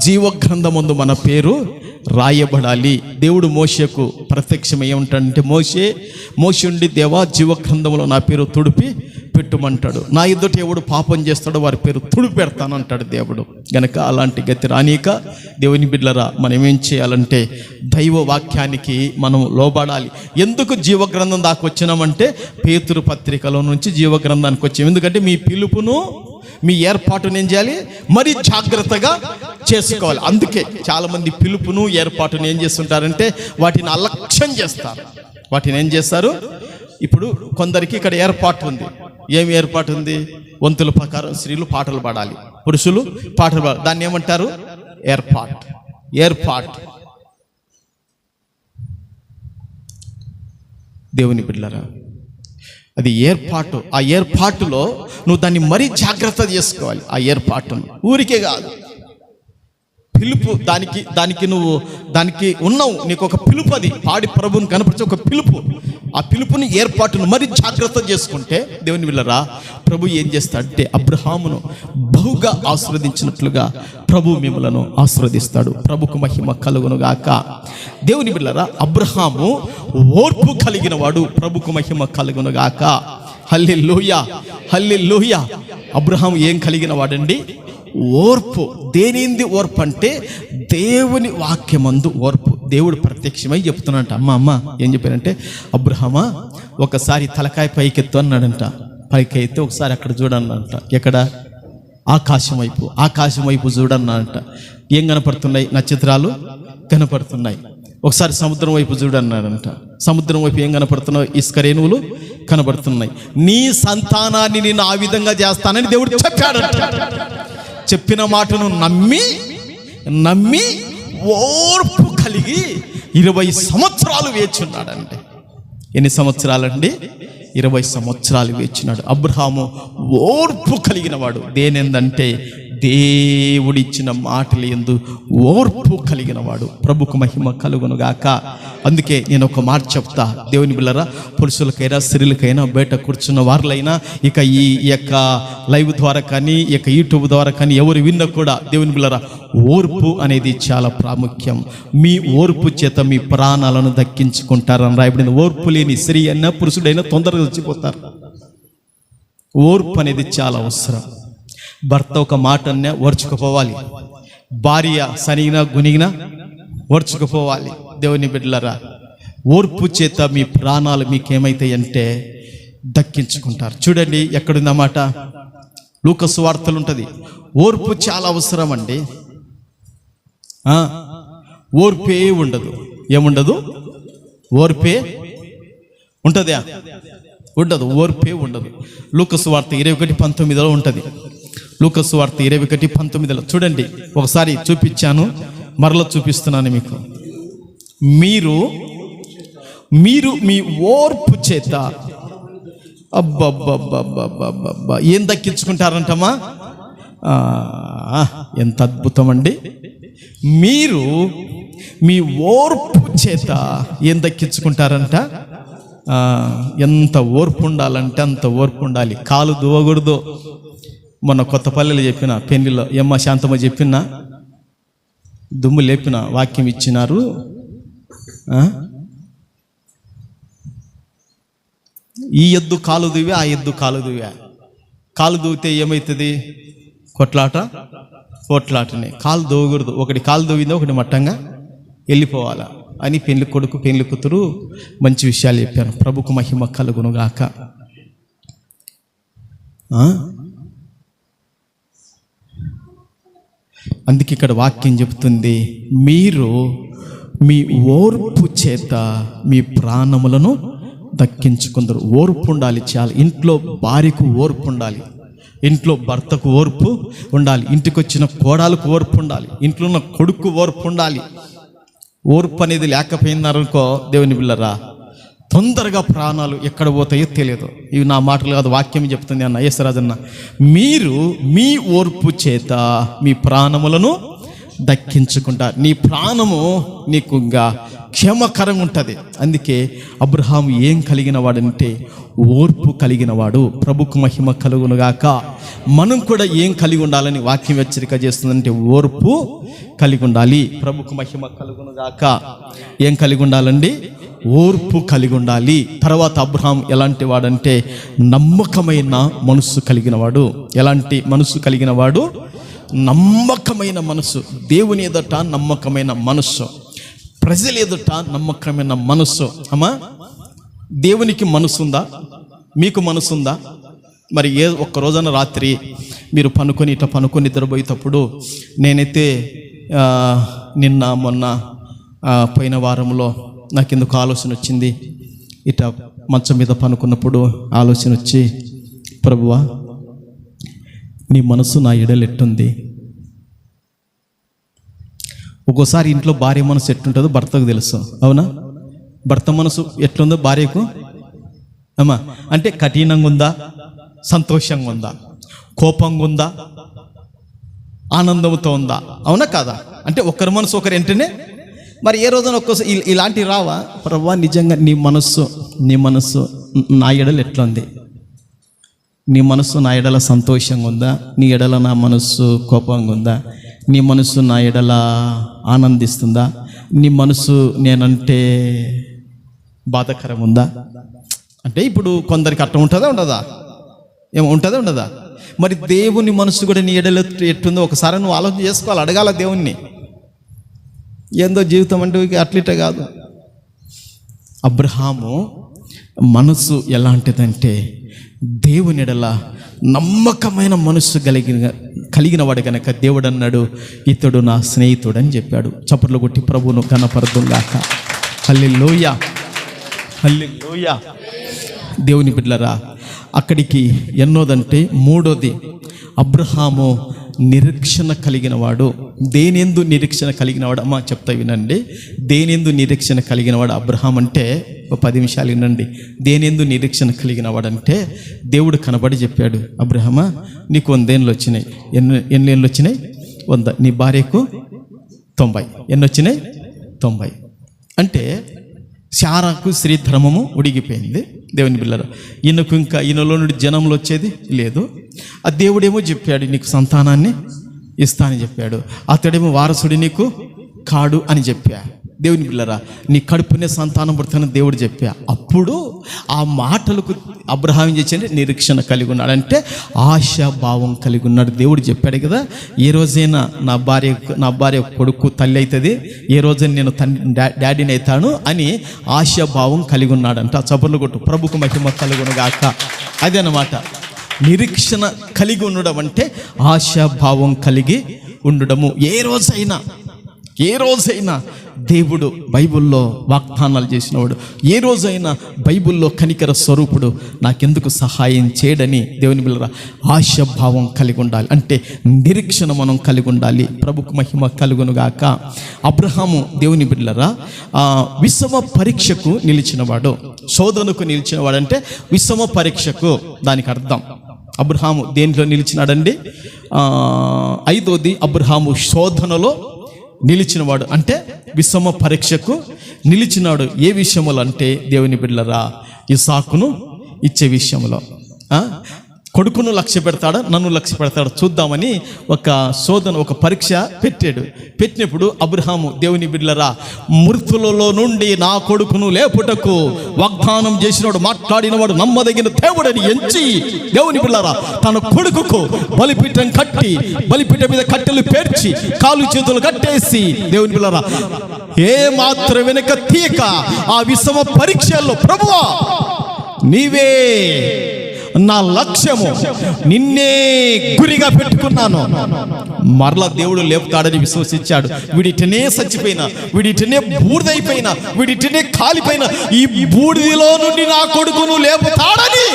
జీవగ్రంథమందు మన పేరు రాయబడాలి. దేవుడు మోషేకు ప్రత్యక్షమై ఏమంటాడంటే, మోషే ఉండి దేవా జీవగ్రంథంలో నా పేరు తుడిపి పెట్టుమంటాడు. నా ఎదుట ఎవడు పాపం చేస్తాడో వారి పేరు తుడిపెడతాను అంటాడు దేవుడు. గనక అలాంటి గతి రానీక దేవుని బిడ్డలారా, మనం ఏం చేయాలంటే దైవ వాక్యానికి మనం లోబడాలి. ఎందుకు జీవగ్రంథం దాకా వచ్చినామంటే పేతురు పత్రికలో నుంచి జీవగ్రంథానికి వచ్చాం. ఎందుకంటే మీ పిలుపును మీ ఏర్పాటును ఏం చేయాలి? మరి జాగ్రత్తగా చేసుకోవాలి. అందుకే చాలామంది పిలుపును ఏర్పాటును ఏం చేస్తుంటారంటే వాటిని అలక్ష్యం చేస్తారు. వాటిని ఏం చేస్తారు? ఇప్పుడు కొందరికి ఇక్కడ ఏర్పాటు ఉంది. ఏమి ఏర్పాటు ఉంది? వంతుల ప్రకారం స్త్రీలు పాటలు పాడాలి, పురుషులు పాటలు పాడాలి. దాన్ని ఏమంటారు? ఏర్పాటు. దేవుని బిడ్డలారా, అది ఏర్పాటు. ఆ ఏర్పాటులో నువ్వు దాన్ని మరీ జాగ్రత్త చేసుకోవాలి. ఆ ఏర్పాటును ఊరికే కాదు, పిలుపు. దానికి నువ్వు దానికి ఉన్నావు. నీకు ఒక పిలుపు, అది పాడి ప్రభువుని కనపరిచే ఒక పిలుపు. ఆ పిలుపుని ఏర్పాటును మరి జాగ్రత్త చేసుకుంటే దేవుని బిడ్డలారా, ప్రభు ఏం చేస్తాడంటే అబ్రహామును బహుగా ఆశీర్వదించినట్లుగా ప్రభు మిమ్మలను ఆశీర్వదిస్తాడు. ప్రభుకు మహిమ కలుగును గాక. దేవుని బిడ్డలారా, అబ్రహాము ఓర్పు కలిగిన వాడు. ప్రభుకు మహిమ కలుగును గాక. హల్లెలూయా, హల్లెలూయా. అబ్రహాము ఏం కలిగిన వాడండి? ఓర్పు. దేనింది ఓర్పు అంటే దేవుని వాక్యమందు ఓర్పు. దేవుడు ప్రత్యక్షమై చెప్తున్నాడంట, అమ్మ ఏం చెప్పారంటే, అబ్రహామా ఒకసారి తలకాయ పైకెత్తు అన్నాడంట. పైకెత్తి ఒకసారి అక్కడ చూడన్నాడంట. ఎక్కడ? ఆకాశం వైపు చూడన్నాడంట. ఏం కనపడుతున్నాయి? నక్షత్రాలు కనపడుతున్నాయి. ఒకసారి సముద్రం వైపు చూడన్నాడంట. సముద్రం వైపు ఏం కనపడుతున్నాయి? ఇసుక రేణువులు కనబడుతున్నాయి. నీ సంతానాన్ని నేను ఆ విధంగా చేస్తానని దేవుడు చెప్పాడంట. చెప్పిన మాటను నమ్మి ఓర్పు కలిగి 20 సంవత్సరాలు వేచున్నాడండి. ఎన్ని సంవత్సరాలండి? 20 సంవత్సరాలు వేచినాడు. అబ్రహాము ఓర్పు కలిగిన వాడు. దేనిందంటే దేవుడిచ్చిన మాటలు యందు ఓర్పు కలిగిన వాడు. ప్రభుకు మహిమ కలుగును గాక. అందుకే నేను ఒక మాట చెప్తా, దేవుని బిడ్డలారా, పురుషులకైనా స్త్రీలకైనా బయట కూర్చున్న వారులైనా, ఇక ఈ యొక్క లైవ్ ద్వారా కానీ, ఈ యొక్క యూట్యూబ్ ద్వారా కానీ ఎవరు విన్నా కూడా దేవుని బిడ్డలారా, ఓర్పు అనేది చాలా ప్రాముఖ్యం. మీ ఓర్పు చేత మీ ప్రాణాలను దక్కించుకుంటారని రాయబడింది. ఓర్పు లేని స్త్రీ అయినా పురుషుడైనా తొందరగా చచ్చిపోతారు. ఓర్పు అనేది చాలా అవసరం. భర్త ఒక మాట అన్నా ఓర్చుకుపోవాలి. భార్య సనిగినా గునిగినా ఓర్చుకుపోవాలి. దేవుని బిడ్డలారా, ఓర్పు చేత మీ ప్రాణాలు మీకేమైతాయంటే దక్కించుకుంటారు. చూడండి, ఎక్కడుంది ఆ మాట? లూకా సువార్తలు ఉంటుంది. ఓర్పు చాలా అవసరం అండి. ఓర్పే ఉండదు. ఏముండదు? ఓర్పే ఉంటుందా? ఉండదు. ఓర్పే ఉండదు. లూకా సువార్త 21:19 ఉంటుంది. లూకా సువార్త 21:19 చూడండి. ఒకసారి చూపించాను, మరలా చూపిస్తున్నాను మీకు. మీరు మీ ఓర్పు చేత అబ్బబ్బబ్బబ్బబ్బబ్బా ఏం దక్కించుకుంటారంటమ్మా? ఎంత అద్భుతం అండి. మీరు మీ ఓర్పు చేత ఏం దక్కించుకుంటారంట? ఎంత ఓర్పు ఉండాలంటే అంత ఓర్పు ఉండాలి. కాలు దువ్వకూడదు. మొన్న కొత్తపల్లిలో చెప్పిన పెళ్లిలో ఏమ్మ శాంతమ్మ చెప్పిన దుమ్ము లేపిన వాక్యం ఇచ్చినారు. ఈ ఎద్దు కాలు దువ్వే, ఆ ఎద్దు కాలు దువ్వే. కాలు దువ్వితే ఏమవుతుంది? కొట్లాటనే. కాలు దువ్వకూడదు. ఒకటి కాలు దువ్విందో ఒకటి మట్టంగా వెళ్ళిపోవాలా అని పెళ్లి కొడుకు పెళ్లి కూతురు మంచి విషయాలు చెప్పాను. ప్రభుకు మహిమ కలుగును గాక. అందుకే ఇక్కడ వాక్యం చెబుతుంది, మీరు మీ ఓర్పు చేత మీ ప్రాణములను దక్కించుకుందరు. ఓర్పు ఉండాలి చాలా. ఇంట్లో భార్యకు ఓర్పు ఉండాలి, ఇంట్లో భర్తకు ఓర్పు ఉండాలి, ఇంటికి వచ్చిన కోడలకు ఓర్పు ఉండాలి, ఇంట్లో ఉన్న కొడుకు ఓర్పు ఉండాలి. ఓర్పు అనేది లేకపోయినారనుకో దేవుని బిళ్ళరా, తొందరగా ప్రాణాలు ఎక్కడ పోతాయో తెలియదు. ఇవి నా మాటలు కాదు, వాక్యం చెప్తుంది అన్న యేసరాజన్న. మీరు మీ ఓర్పు చేత మీ ప్రాణములను దక్కించుకుంటారు. నీ ప్రాణము నీకు ఇంకా క్షేమకరంగా ఉంటుంది. అందుకే అబ్రహాము ఏం కలిగిన వాడంటే ఓర్పు కలిగిన వాడు. ప్రభుకు మహిమ కలుగునుగాక. మనం కూడా ఏం కలిగి ఉండాలని వాక్యం హెచ్చరిక చేస్తుందంటే ఓర్పు కలిగి ఉండాలి. ప్రభుకు మహిమ కలుగునుగాక. ఏం కలిగి ఉండాలండి? ఓర్పు కలిగి ఉండాలి. తర్వాత అబ్రహాం ఎలాంటి వాడంటే నమ్మకమైన మనస్సు కలిగిన వాడు. ఎలాంటి మనస్సు కలిగిన వాడు? నమ్మకమైన మనస్సు. దేవుని ఎదుట నమ్మకమైన మనస్సు, ప్రజల ఎదుట నమ్మకమైన మనస్సు. అమ్మా, దేవునికి మనసుందా? మీకు మనసుందా? మరి ఒక్క రోజున రాత్రి మీరు పనుకొని నిద్రపోయేటప్పుడు నేనైతే నిన్న మొన్న పోయిన వారంలో నాకు ఎందుకు ఆలోచన వచ్చింది, ఇట్లా మంచం మీద పనుకున్నప్పుడు ఆలోచన వచ్చి, ప్రభువా నీ మనసు నా ఎడలెట్టుంది. ఒక్కోసారి ఇంట్లో భార్య మనసు ఎట్లుంటుందో భర్తకు తెలుసు, అవునా? భర్త మనసు ఎట్లుందో భార్యకు అమ్మా అంటే కఠినంగా ఉందా, సంతోషంగా ఉందా, కోపంగా ఉందా, ఆనందంతో ఉందా, అవునా కాదా? అంటే ఒకరి మనసు ఒకరు వెంటనే. మరి ఏ రోజున ఒక్కోసారి ఇలాంటివి రావా? ప్రభువా నిజంగా నీ మనస్సు నా ఎడలు ఎట్లుంది? నీ మనస్సు నా ఎడల సంతోషంగా ఉందా? నీ ఎడల నా మనస్సు కోపంగా ఉందా? నీ మనస్సు నా ఎడల ఆనందిస్తుందా? నీ మనస్సు నేనంటే బాధకరం ఉందా? అంటే ఇప్పుడు కొందరికి అట్ట ఉంటుందా ఉండదా? ఏమో ఉంటుందా ఉండదా? మరి దేవుని మనస్సు కూడా నీ ఎడల ఎట్టుందో ఒకసారి నువ్వు ఆలోచన చేసుకోవాలి, అడగాల దేవుణ్ణి. ఏందో జీవితం అంటే అట్లిట కాదు. అబ్రహాము మనస్సు ఎలాంటిదంటే దేవుని ఎడల నమ్మకమైన మనస్సు కలిగిన వాడు కనుక దేవుడు అన్నాడు, ఇతడు నా స్నేహితుడు అని చెప్పాడు. చప్పట్లు కొట్టి ప్రభువును ఘనపరచుగాక. హల్లెలూయా, హల్లెలూయా. దేవుని బిడ్డలారా, అక్కడికి ఎన్నోదంటే మూడోది, అబ్రహాము నిరీక్షణ కలిగిన వాడు. దేనియందు నిరీక్షణ కలిగిన వాడు? అమ్మా చెప్తా వినండి. దేనియందు నిరీక్షణ కలిగిన వాడు అబ్రహాం అంటే, ఒక 10 నిమిషాలు వినండి. దేనియందు నిరీక్షణ కలిగిన వాడు అంటే, దేవుడు కనబడి చెప్పాడు, అబ్రహామా నీకు 100 ఏళ్ళు వచ్చినాయి. ఎన్ని ఏళ్ళు వచ్చినాయి? 100. నీ భార్యకు 90. ఎన్ని వచ్చినాయి? 90. అంటే శారాకు స్త్రీ ధర్మము ఉడిగిపోయింది. దేవుని బిడ్డలారా, ఈయనలో నుండి జనంలో వచ్చేది లేదు. ఆ దేవుడేమో చెప్పాడు నీకు సంతానాన్ని ఇస్తా అని చెప్పాడు. అతడేమో వారసుడి నీకు కాడు అని చెప్పా. దేవుని బిడ్డలారా, నీ కడుపునే సంతానం పుడతానని దేవుడు చెప్పా. అప్పుడు ఆ మాటలకు అబ్రహాం చేసి నిరీక్షణ కలిగి ఉన్నాడు, అంటే ఆశాభావం కలిగి ఉన్నాడు. దేవుడు చెప్పాడు కదా, ఏ రోజైనా నా భార్య కొడుకు తల్లి అవుతుంది, ఏ రోజైనా నేను డాడీని అవుతాను అని ఆశాభావం కలిగి ఉన్నాడంట. చపర్లు కొట్టు, ప్రభుకు మహిమ కలుగునుగాక. అదనమాట నిరీక్షణ కలిగి ఉండడం అంటే, ఆశాభావం కలిగి ఉండడము. ఏ రోజైనా దేవుడు బైబిల్లో వాగ్దానాలు చేసినవాడు, ఏ రోజైనా బైబిల్లో కనికర స్వరూపుడు, నాకెందుకు సహాయం చేయడని దేవుని బిడ్డలారా ఆశాభావం కలిగి ఉండాలి. అంటే నిరీక్షణ మనం కలిగి ఉండాలి. ప్రభుకు మహిమ కలుగునుగాక. అబ్రహాము దేవుని బిడ్డలారా విషమ పరీక్షకు నిలిచినవాడు, శోధనకు నిలిచినవాడు. అంటే విషమ పరీక్షకు దానికి అర్థం. అబ్రహాము దేంట్లో నిలిచినాడండి? 5వది, అబ్రహాము శోధనలో నిలిచినవాడు, అంటే విషమ పరీక్షకు నిలిచినాడు. ఏ విషయంలో అంటే దేవుని బిడ్డలారా ఇస్సాకును ఇచ్చే విషయంలో. కొడుకును లక్ష్య పెడతాడా, నన్ను లక్ష్య పెడతాడా చూద్దామని ఒక పరీక్ష పెట్టినప్పుడు అబ్రహాము దేవుని బిడ్డలారా మృతులలో నుండి నా కొడుకును లేపుటకు వాగ్దానం చేసినవాడు, మాట్లాడినవాడు నమ్మదగిన దేవుడని ఎంచి దేవుని బిడ్డలారా తన కొడుకుకు బలిపీఠం కట్టి, బలిపీఠం మీద కట్టెలు పేర్చి, కాలు చేతులు కట్టేసి దేవుని బిడ్డలారా ఏ మాత్రం వెనక తీయక ఆ విషమ పరీక్షల్లో, ప్రభువా నీవే నా లక్ష్యము, నిన్నే గురిగా పెట్టుకున్నాను, మరలా దేవుడు లేపుతాడని విశ్వసించాడు. వీడిటనే చచ్చిపోయినా, వీడిటనే బూడిదైపోయినా, వీడిటనే కాలిపోయినా, ఈ బూడిదిలో నుండి నా కొడుకును లేపుతాడని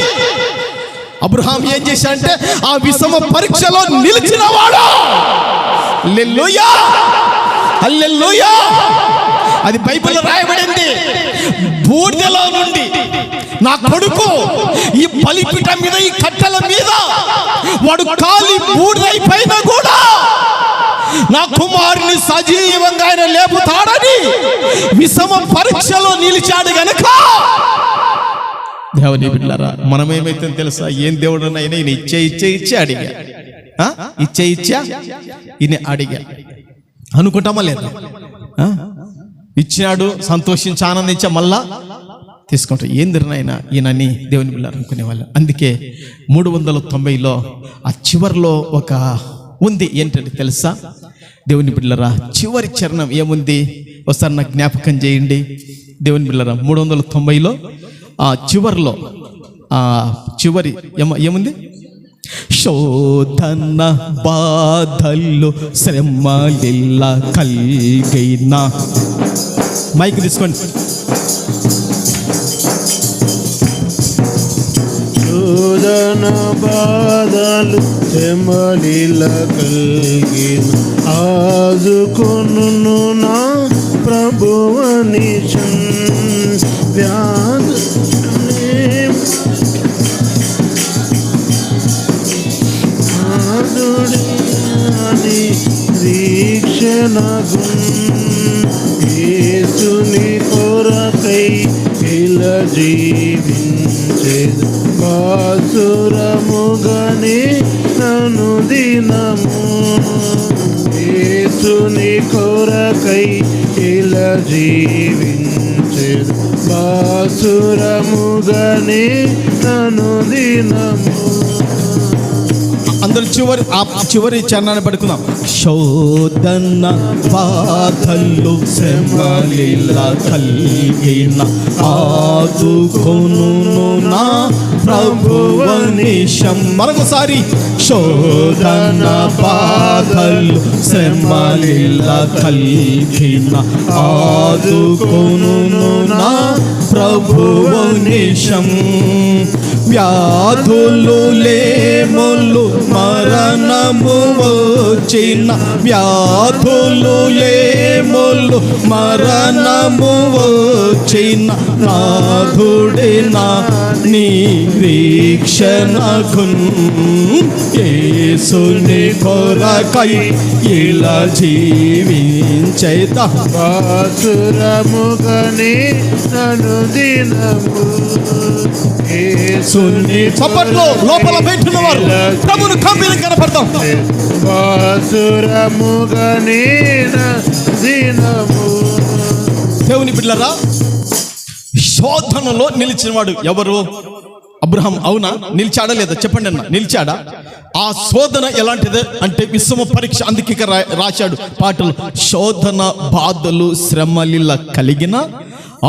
అబ్రహాం ఏం చేశాడంటే ఆ విషమ పరీక్షలో నిలిచినవాడు. హల్లెలూయా, హల్లెలూయా. అది బైబిల్లో రాయబడింది. బూడిదలో నుండి నా కొడుకు ఈ బలిపీఠం మీద, ఈ కట్టెల మీద వాడు కాలి బూడిదైపోయినా కూడా నా కుమారుని సజీవంగా ఆయన లేపుతాడని విషమ పరీక్షలో నిలిచాడు గనక. దేవుని బిడ్డలారా మనమేమైతే తెలుసా, ఏం దేవుడు అయినా ఈయన ఇచ్చే అడిగా, ఈయన అడిగా అనుకుంటామా లేదా? ఇచ్చినాడు, సంతోషించి ఆనందించా, మళ్ళా తీసుకుంటాం. ఏంది నాయన ఈయనని దేవుని బిడ్డలారా అనుకునేవాళ్ళు. అందుకే 390లో ఆ చివరిలో ఒక ఉంది, ఏంటంటే తెలుసా దేవుని బిడ్డలారా? చివరి చరణం ఏముంది ఒకసారి నాకు జ్ఞాపకం చేయండి. దేవుని బిడ్డలారా 390లో ఆ చివరిలో చివరి ఏముంది? శోధన బాధల్లో శ్రమలిలా కలిగిన. మైక్ తీసుకోండి. శోధన బాధలు శ్రమలిలా కలిగిన ఆదుకొనును నా ప్రభువని దీక్షణగు యేసుని కొరకై ఇలా జీవించేది బాసురముగని నను దినము. యేసుని కొరకై ఇలా జీవించేది బాసురముగని నను దినము. అందరూ చివరి చరణాన్ని పడుకుందాం. శోధన బాధల్లో శ్రమలిలా కలిగిన ఆదుకొనును నా ప్రభువని. మరొకసారి శోధన బాధల్లో శ్రమలిలా కలిగిన ఆదుకొనును నా ప్రభువని. వ్యాధులు లేములు మరణము వచ్చిన, వ్యాధులు లేములు మరణము వచ్చిన నాథుడే నా నిరీక్షణగున్. యేసుని కొరకై ఇలా జీవించేదా బాసురముగని నను దినము. చప్పట్లో లోపల పెట్టిన వారు ప్రభువును కంపెనీ కనపడతాం. బాసురముగని దినము. దేవుని బిడ్డలారా, శోధనలో నిలిచిన వాడు ఎవరు? అబ్రహాం. అవునా? నిలిచాడా లేదా చెప్పండి అన్న. నిలిచాడా? ఆ శోధన ఎలాంటిది అంటే విశ్వ పరీక్ష. అందుకే రాశాడు పాటలు, శోధన బాధలు శ్రమలిలా కలిగిన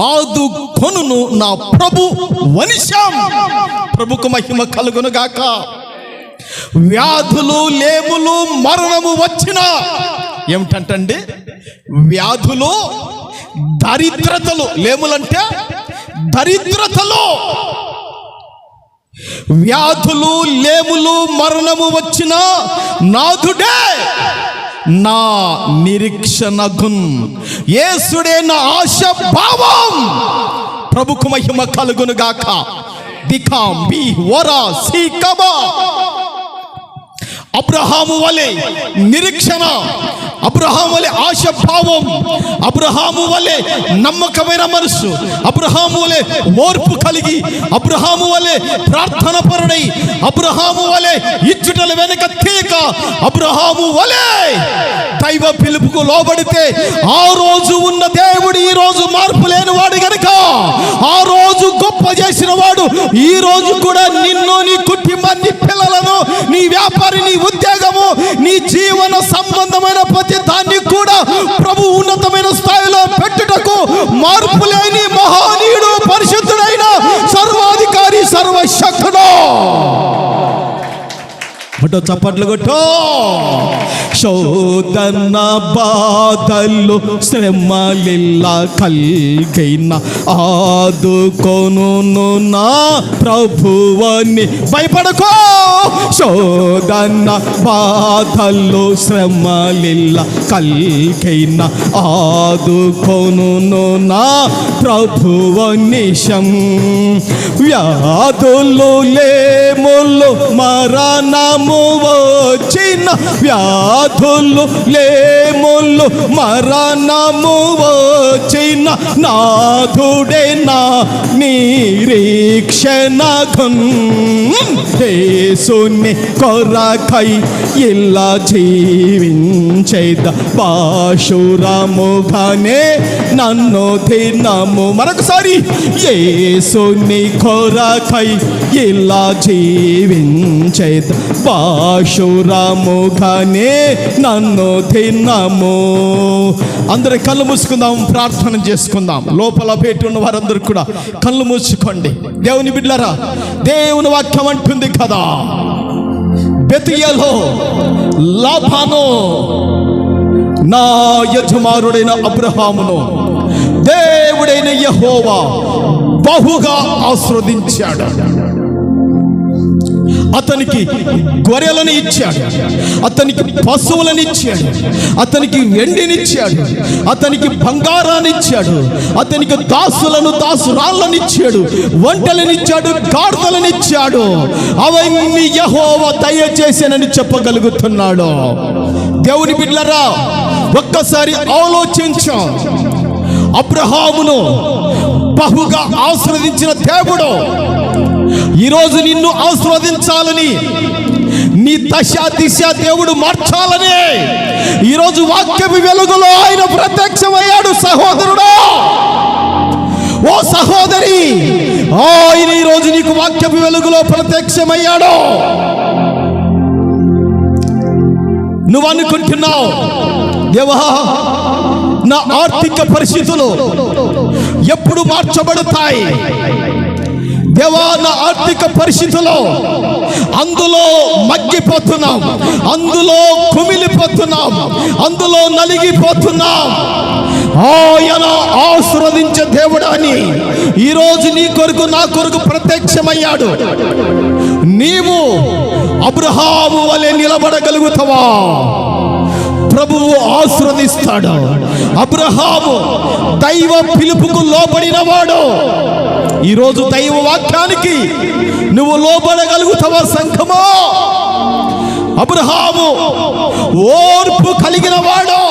ఆదుకొనును నా ప్రభు వనిశాం. ప్రభుకు మహిమ కలుగును గాక. వ్యాధులు లేములు మరణము వచ్చిన, ఏమిటంటే వ్యాధులు, దరిద్రతలు. లేములంటే దరిద్రతలు. వ్యాధులు లేములు మరణము వచ్చిన నాథుడే నా నిరీక్షణగున్. యేసుడే నా ఆశ భావం. ప్రభుకు మహిమ కలుగును గాక. దికాం బి వరా సి కబా. అబ్రహాము వలె నిరీక్షణ, అబ్రహాము వలె ఆశాభావం, అబ్రహాము వలె నమ్మకమైన మనసు, అబ్రహాము వలె ఓర్పు కలిగి, అబ్రహాము వలె ప్రార్థన పరుడై, అబ్రహాము వలె ఇచ్చుటల వెనక తీక, అబ్రహాము వలె దైవ పిలుపుకు లోబడితే ఆ రోజు ఉన్న దేవుడు ఈ రోజు మార్పు లేని వాడు గనుక, ఆ రోజు గొప్ప చేసిన వాడు ఈ రోజు కూడా నిన్ను, నీ కుటుంబాన్ని, పిల్లలను, నీ వ్యాపారి, నీ ఉద్యోగము, నీ జీవన సంబంధమైన ప్రతి దాన్ని కూడా ప్రభు ఉన్నతమైన స్థాయిలో పెట్టుటకు మార్పు లేని మహానీయుడు, పరిశుద్ధుడైన సర్వాధికారి, సర్వశక్తుడు. చప్పట్లు కొట్టో. శోధన బాధలు శ్రమలిలా కలిగిన ఆదుకొనును నా ప్రభువని. భయపడకో. శోధన బాధలు శ్రమలిలా కలిగిన ఆదుకొనును నా ప్రభువని. వ్యాధులు లేములు మరణము వచ్చిన, వ్యాధులు లేములు మరణము వచ్చిన నాథుడే నా నిరీక్షణగున్. యేసుని కొరకై ఇలా జీవించేద పాశురముగానే నన్ను దినము. మరొకసారి, యేసుని కొరకై ఇలా జీవించేద పాశురముగానే నన్ను దినము. దినము. అందరి కళ్ళు మూసుకుందాం, ప్రార్థన చేసుకుందాం. లోపల పెట్టి ఉన్న వారందరూ కూడా కళ్ళు మూసుకోండి. దేవుని బిడ్డలారా, దేవుని వాక్యం అంటుంది కదా, బెతెయేలో లాబాను నా యజమానుడైన అబ్రహామును దేవుడైన యెహోవా బహుగా ఆశీర్వదించాడు. అతనికి గొర్రెలను ఇచ్చాడు, అతనికి పశువులను ఇచ్చాడు, అతనికి వెండినిచ్చాడు, అతనికి బంగారాన్ని ఇచ్చాడు, అతనికి దాసులను దాసురాళ్ళని ఇచ్చాడు, వంటలనిచ్చాడు, గాడిదలనిచ్చాడు. అవన్నీ యెహోవా దయచేసానని చెప్పగలుగుతున్నాడు. దేవుని బిడ్డలారా, ఒక్కసారి ఆలోచించాం. అబ్రహామును బహుగా ఆశీర్వదించిన దేవుడు ఈరోజు నిన్ను ఆశీర్వదించాలని, నీ దశ దిశ దేవుడు మార్చాలని ఈరోజు వాక్యపు వెలుగులో ఆయన ప్రత్యక్షమయ్యాడు. సహోదరుడు, ఓ సహోదరి, ఆయన ఈరోజు నీకు వాక్యపు వెలుగులో ప్రత్యక్షమయ్యాడు. నువ్వు అనుకుంటున్నావు, దేవా నా ఆర్థిక పరిస్థితులు ఎప్పుడు మార్చబడతాయి, దేవా నా ఆర్థిక పరిస్థితుల్లో అందులో మగ్గిపోతున్నాం, అందులో కుమిలిపోతున్నాం, అందులో నలిగిపోతున్నాం. ఆయన ఆశీర్వదించే దేవుడు అని ఈరోజు నీ కొరకు నా కొరకు ప్రత్యక్షమయ్యాడు. నీవు అబ్రహాము వలె నిలబడగలుగుతావా? ప్రభువు ఆశీర్వదిస్తాడు. అబ్రహాము దైవ పిలుపుకు లోబడినవాడు. ఈరోజు దైవ వాక్యానికి నువ్వు లోబడగలుగుతావా సంఘమా? అబ్రహాము ఓర్పు కలిగిన వాడు.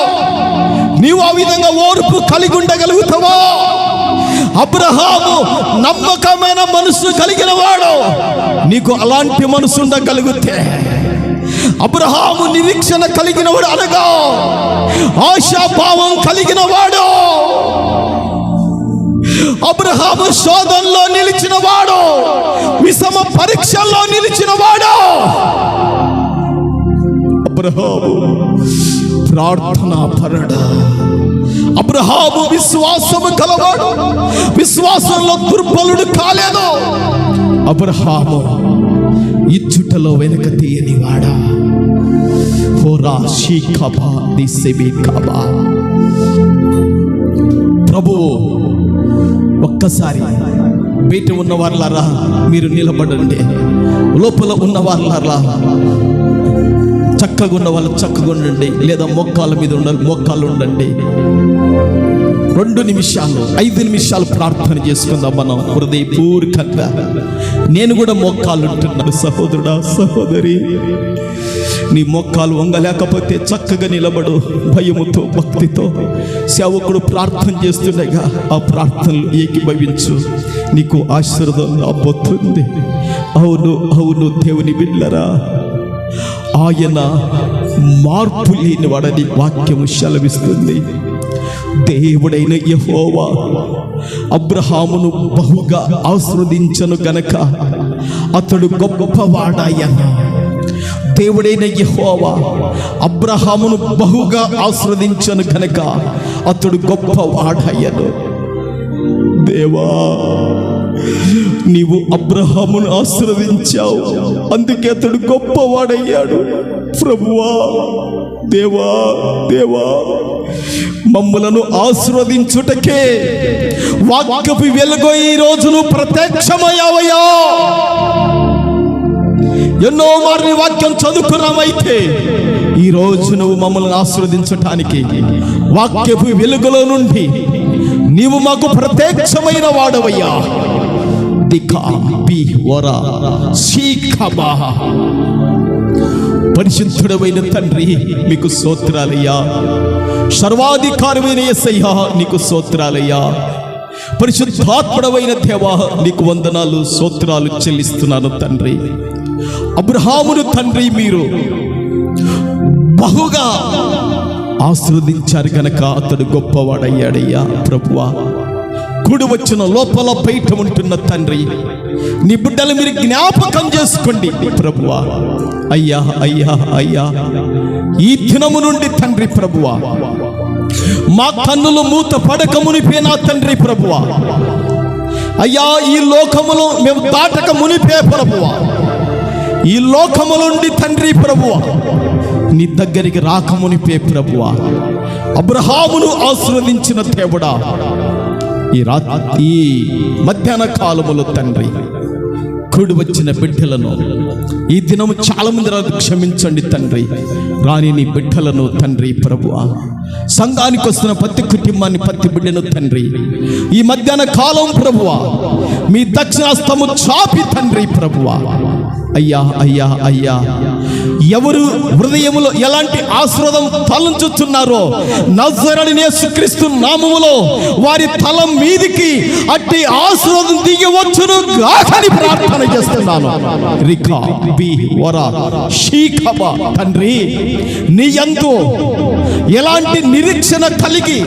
నీవు ఆ విధంగా ఓర్పు కలిగి ఉండగలుగుతావా? అబ్రహాము నమ్మకమైన మనసు కలిగిన వాడు. నీకు అలాంటి మనసు ఉండగలిగితే, అబ్రహాము నిరీక్షణ కలిగిన వాడు, అనగా ఆశాభావం కలిగిన వాడు. అబ్రహాము శోధనలో నిలిచిన వాడు, విషమ పరీక్షల్లో నిలిచిన వాడు. అబ్రహాము ప్రార్థనా పరుడు. అబ్రహాము విశ్వాసము కలవాడు, విశ్వాసంలో దుర్బలుడు కాలేదు. అబ్రహాము ఇచ్చుటలో వెనుక తీయని వాడా. ప్రభువు ఒక్కసారి బయట ఉన్న వాళ్ళారా మీరు నిలబడండి, లోపల ఉన్న వాళ్ళారా చక్కగా ఉన్న వాళ్ళు చక్కగా ఉండండి, లేదా మోకాళ్ళ మీద ఉండాలి, మోకాళ్ళు ఉండండి. 2 నిమిషాలు 5 నిమిషాలు ప్రార్థన చేసుకుందాం మనం హృదయపూర్వకంగా. నేను కూడా మోకాళ్ళు ఉంటున్నాను. సహోదరుడా, సహోదరి, నీ మోకాలు వంగలేకపోతే చక్కగా నిలబడు. భయముతో భక్తితో సేవకుడు ప్రార్థన చేస్తుండగా ఆ ప్రార్థనలు ఏకీభవించు. నీకు ఆశీర్వాదం రాబోతుంది. అవును అవును దేవుని బిడ్డలారా, ఆయన మార్పు లేని వాడని వాక్యము సెలవిస్తుంది. దేవుడైన యెహోవా అబ్రహామును బహుగా ఆశీర్వదించను గనక అతడు గొప్పవాడాయన. దేవుడైన యెహోవా అబ్రహామును బహుగా ఆశీర్వదించను గనక అతడు గొప్పవాడాయను. దేవా, నీవు అబ్రహామును ఆశీర్వదించావు, అందుకే అతడు గొప్పవాడయ్యాడు. ప్రభువా, దేవా, దేవా, మమ్ములను ఆశీర్వదించుటకే వాక్యపు వెలుగు ఈ రోజును ప్రత్యక్షమయ్యావయ్యా. ఎన్నో మార్లు వాక్యం చదువుకున్నామైతే ఈ రోజు నువ్వు మమ్మల్ని ఆశీర్వదించటానికి వాక్యపు వెలుగులో నుండి నీవు మాకు ప్రత్యక్షమైన వాడవయ్యా. పరిశుద్ధుడమైన తండ్రి, మీకు స్తోత్రాలయ్యా. సర్వాధికారమైన యేసయ్యా, నీకు స్తోత్రాలయ్యా. పరిశుద్ధాత్ముడవైన దేవా, నీకు వందనాలు, స్తోత్రాలు చెల్లిస్తున్నాను తండ్రి. అబ్రహామును తండ్రి మీరు బహుగా ఆశీర్వదించారు గనక అతడు గొప్పవాడయ్యాడయ్యా. ప్రభువా, కూడి వచ్చిన లోపల బయట ఉంటున్న తండ్రి, నీ బిడ్డలు మీరు జ్ఞాపకం చేసుకోండి ప్రభువా. అయ్యా అయ్యా అయ్యా, ఈ దినము నుండి తండ్రి ప్రభువా, మా కన్నులు మూత పడక మునిపే నా తండ్రి ప్రభువా, అయ్యా ఈ లోకములో మేము దాటక మునిపే ప్రభువా, ఈ లోకము నుండి తండ్రి ప్రభువా నీ దగ్గరికి రాకమునిపే ప్రభువా, అబ్రహామును ఆశీర్వదించిన దేవుడా, ఈ మధ్యాహ్న కాలములో తండ్రి కూడి వచ్చిన బిడ్డలను ఈ దినము చాలా మంది క్షమించండి తండ్రి. రాని నీ బిడ్డలను తండ్రి ప్రభువా, సంఘానికి వస్తున్న ప్రతి కుటుంబాన్ని ప్రతి బిడ్డను తండ్రి ఈ మధ్యాహ్న కాలం ప్రభువా మీ దక్షిణాస్తము చాపి తండ్రి ప్రభువా, అయ్యా అయ్యా అయ్యా ఎవరు హృదయములో ఎలాంటి ఆశీర్వాదం తలంచుతున్నారో నజరేయుడైన యేసుక్రీస్తు నామములో వారి తల మీదికి అట్టి ఆశీర్వాదం దిగవచ్చును గాకని ప్రార్థన చేస్తున్నాను. రికా బి వరా షీఖబ తండ్రి నీ యందు ఎలాంటి నిరీక్షణ కలిగి,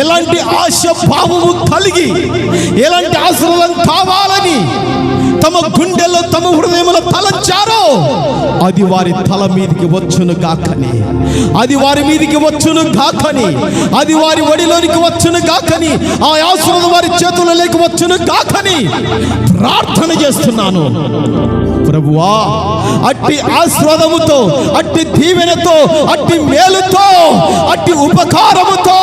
ఎలాంటి ఆశ భావము కలిగి, ఎలాంటి ఆశీర్వాదం కావాలని తమ గుండెల్లో తమ హృదయంలో తలంచారో అది వారి తల మీదికి వచ్చును గాకని, అది వారి మీదికి వచ్చును గాకని, అది వారి ఒడిలోనికి వచ్చును గాకని, ఆ ఆశీర్వాదం వారి చేతులలోకి వచ్చును గాకని ప్రార్థన చేస్తున్నాను ప్రభువా. అట్టి ఆశీర్వాదముతో, అట్టి దీవెనతో, అట్టి మేలుతో, అట్టి ఉపకారముతో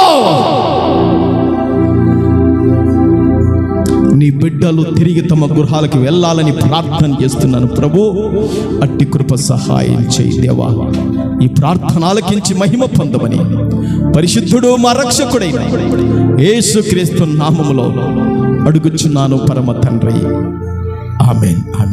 నీ బిడ్డలు తిరిగి తమ గృహాలకు వెళ్ళాలని ప్రార్థన చేస్తున్నాను ప్రభు. అట్టి కృప సహాయం చేయి దేవా. ఈ ప్రార్థన ఆలకించి మహిమ పొందమని పరిశుద్ధుడు మా రక్షకుడైన యేసుక్రీస్తు నామములో అడుగుచున్నాను పరమ తండ్రి. ఆమేన్ ఆమేన్.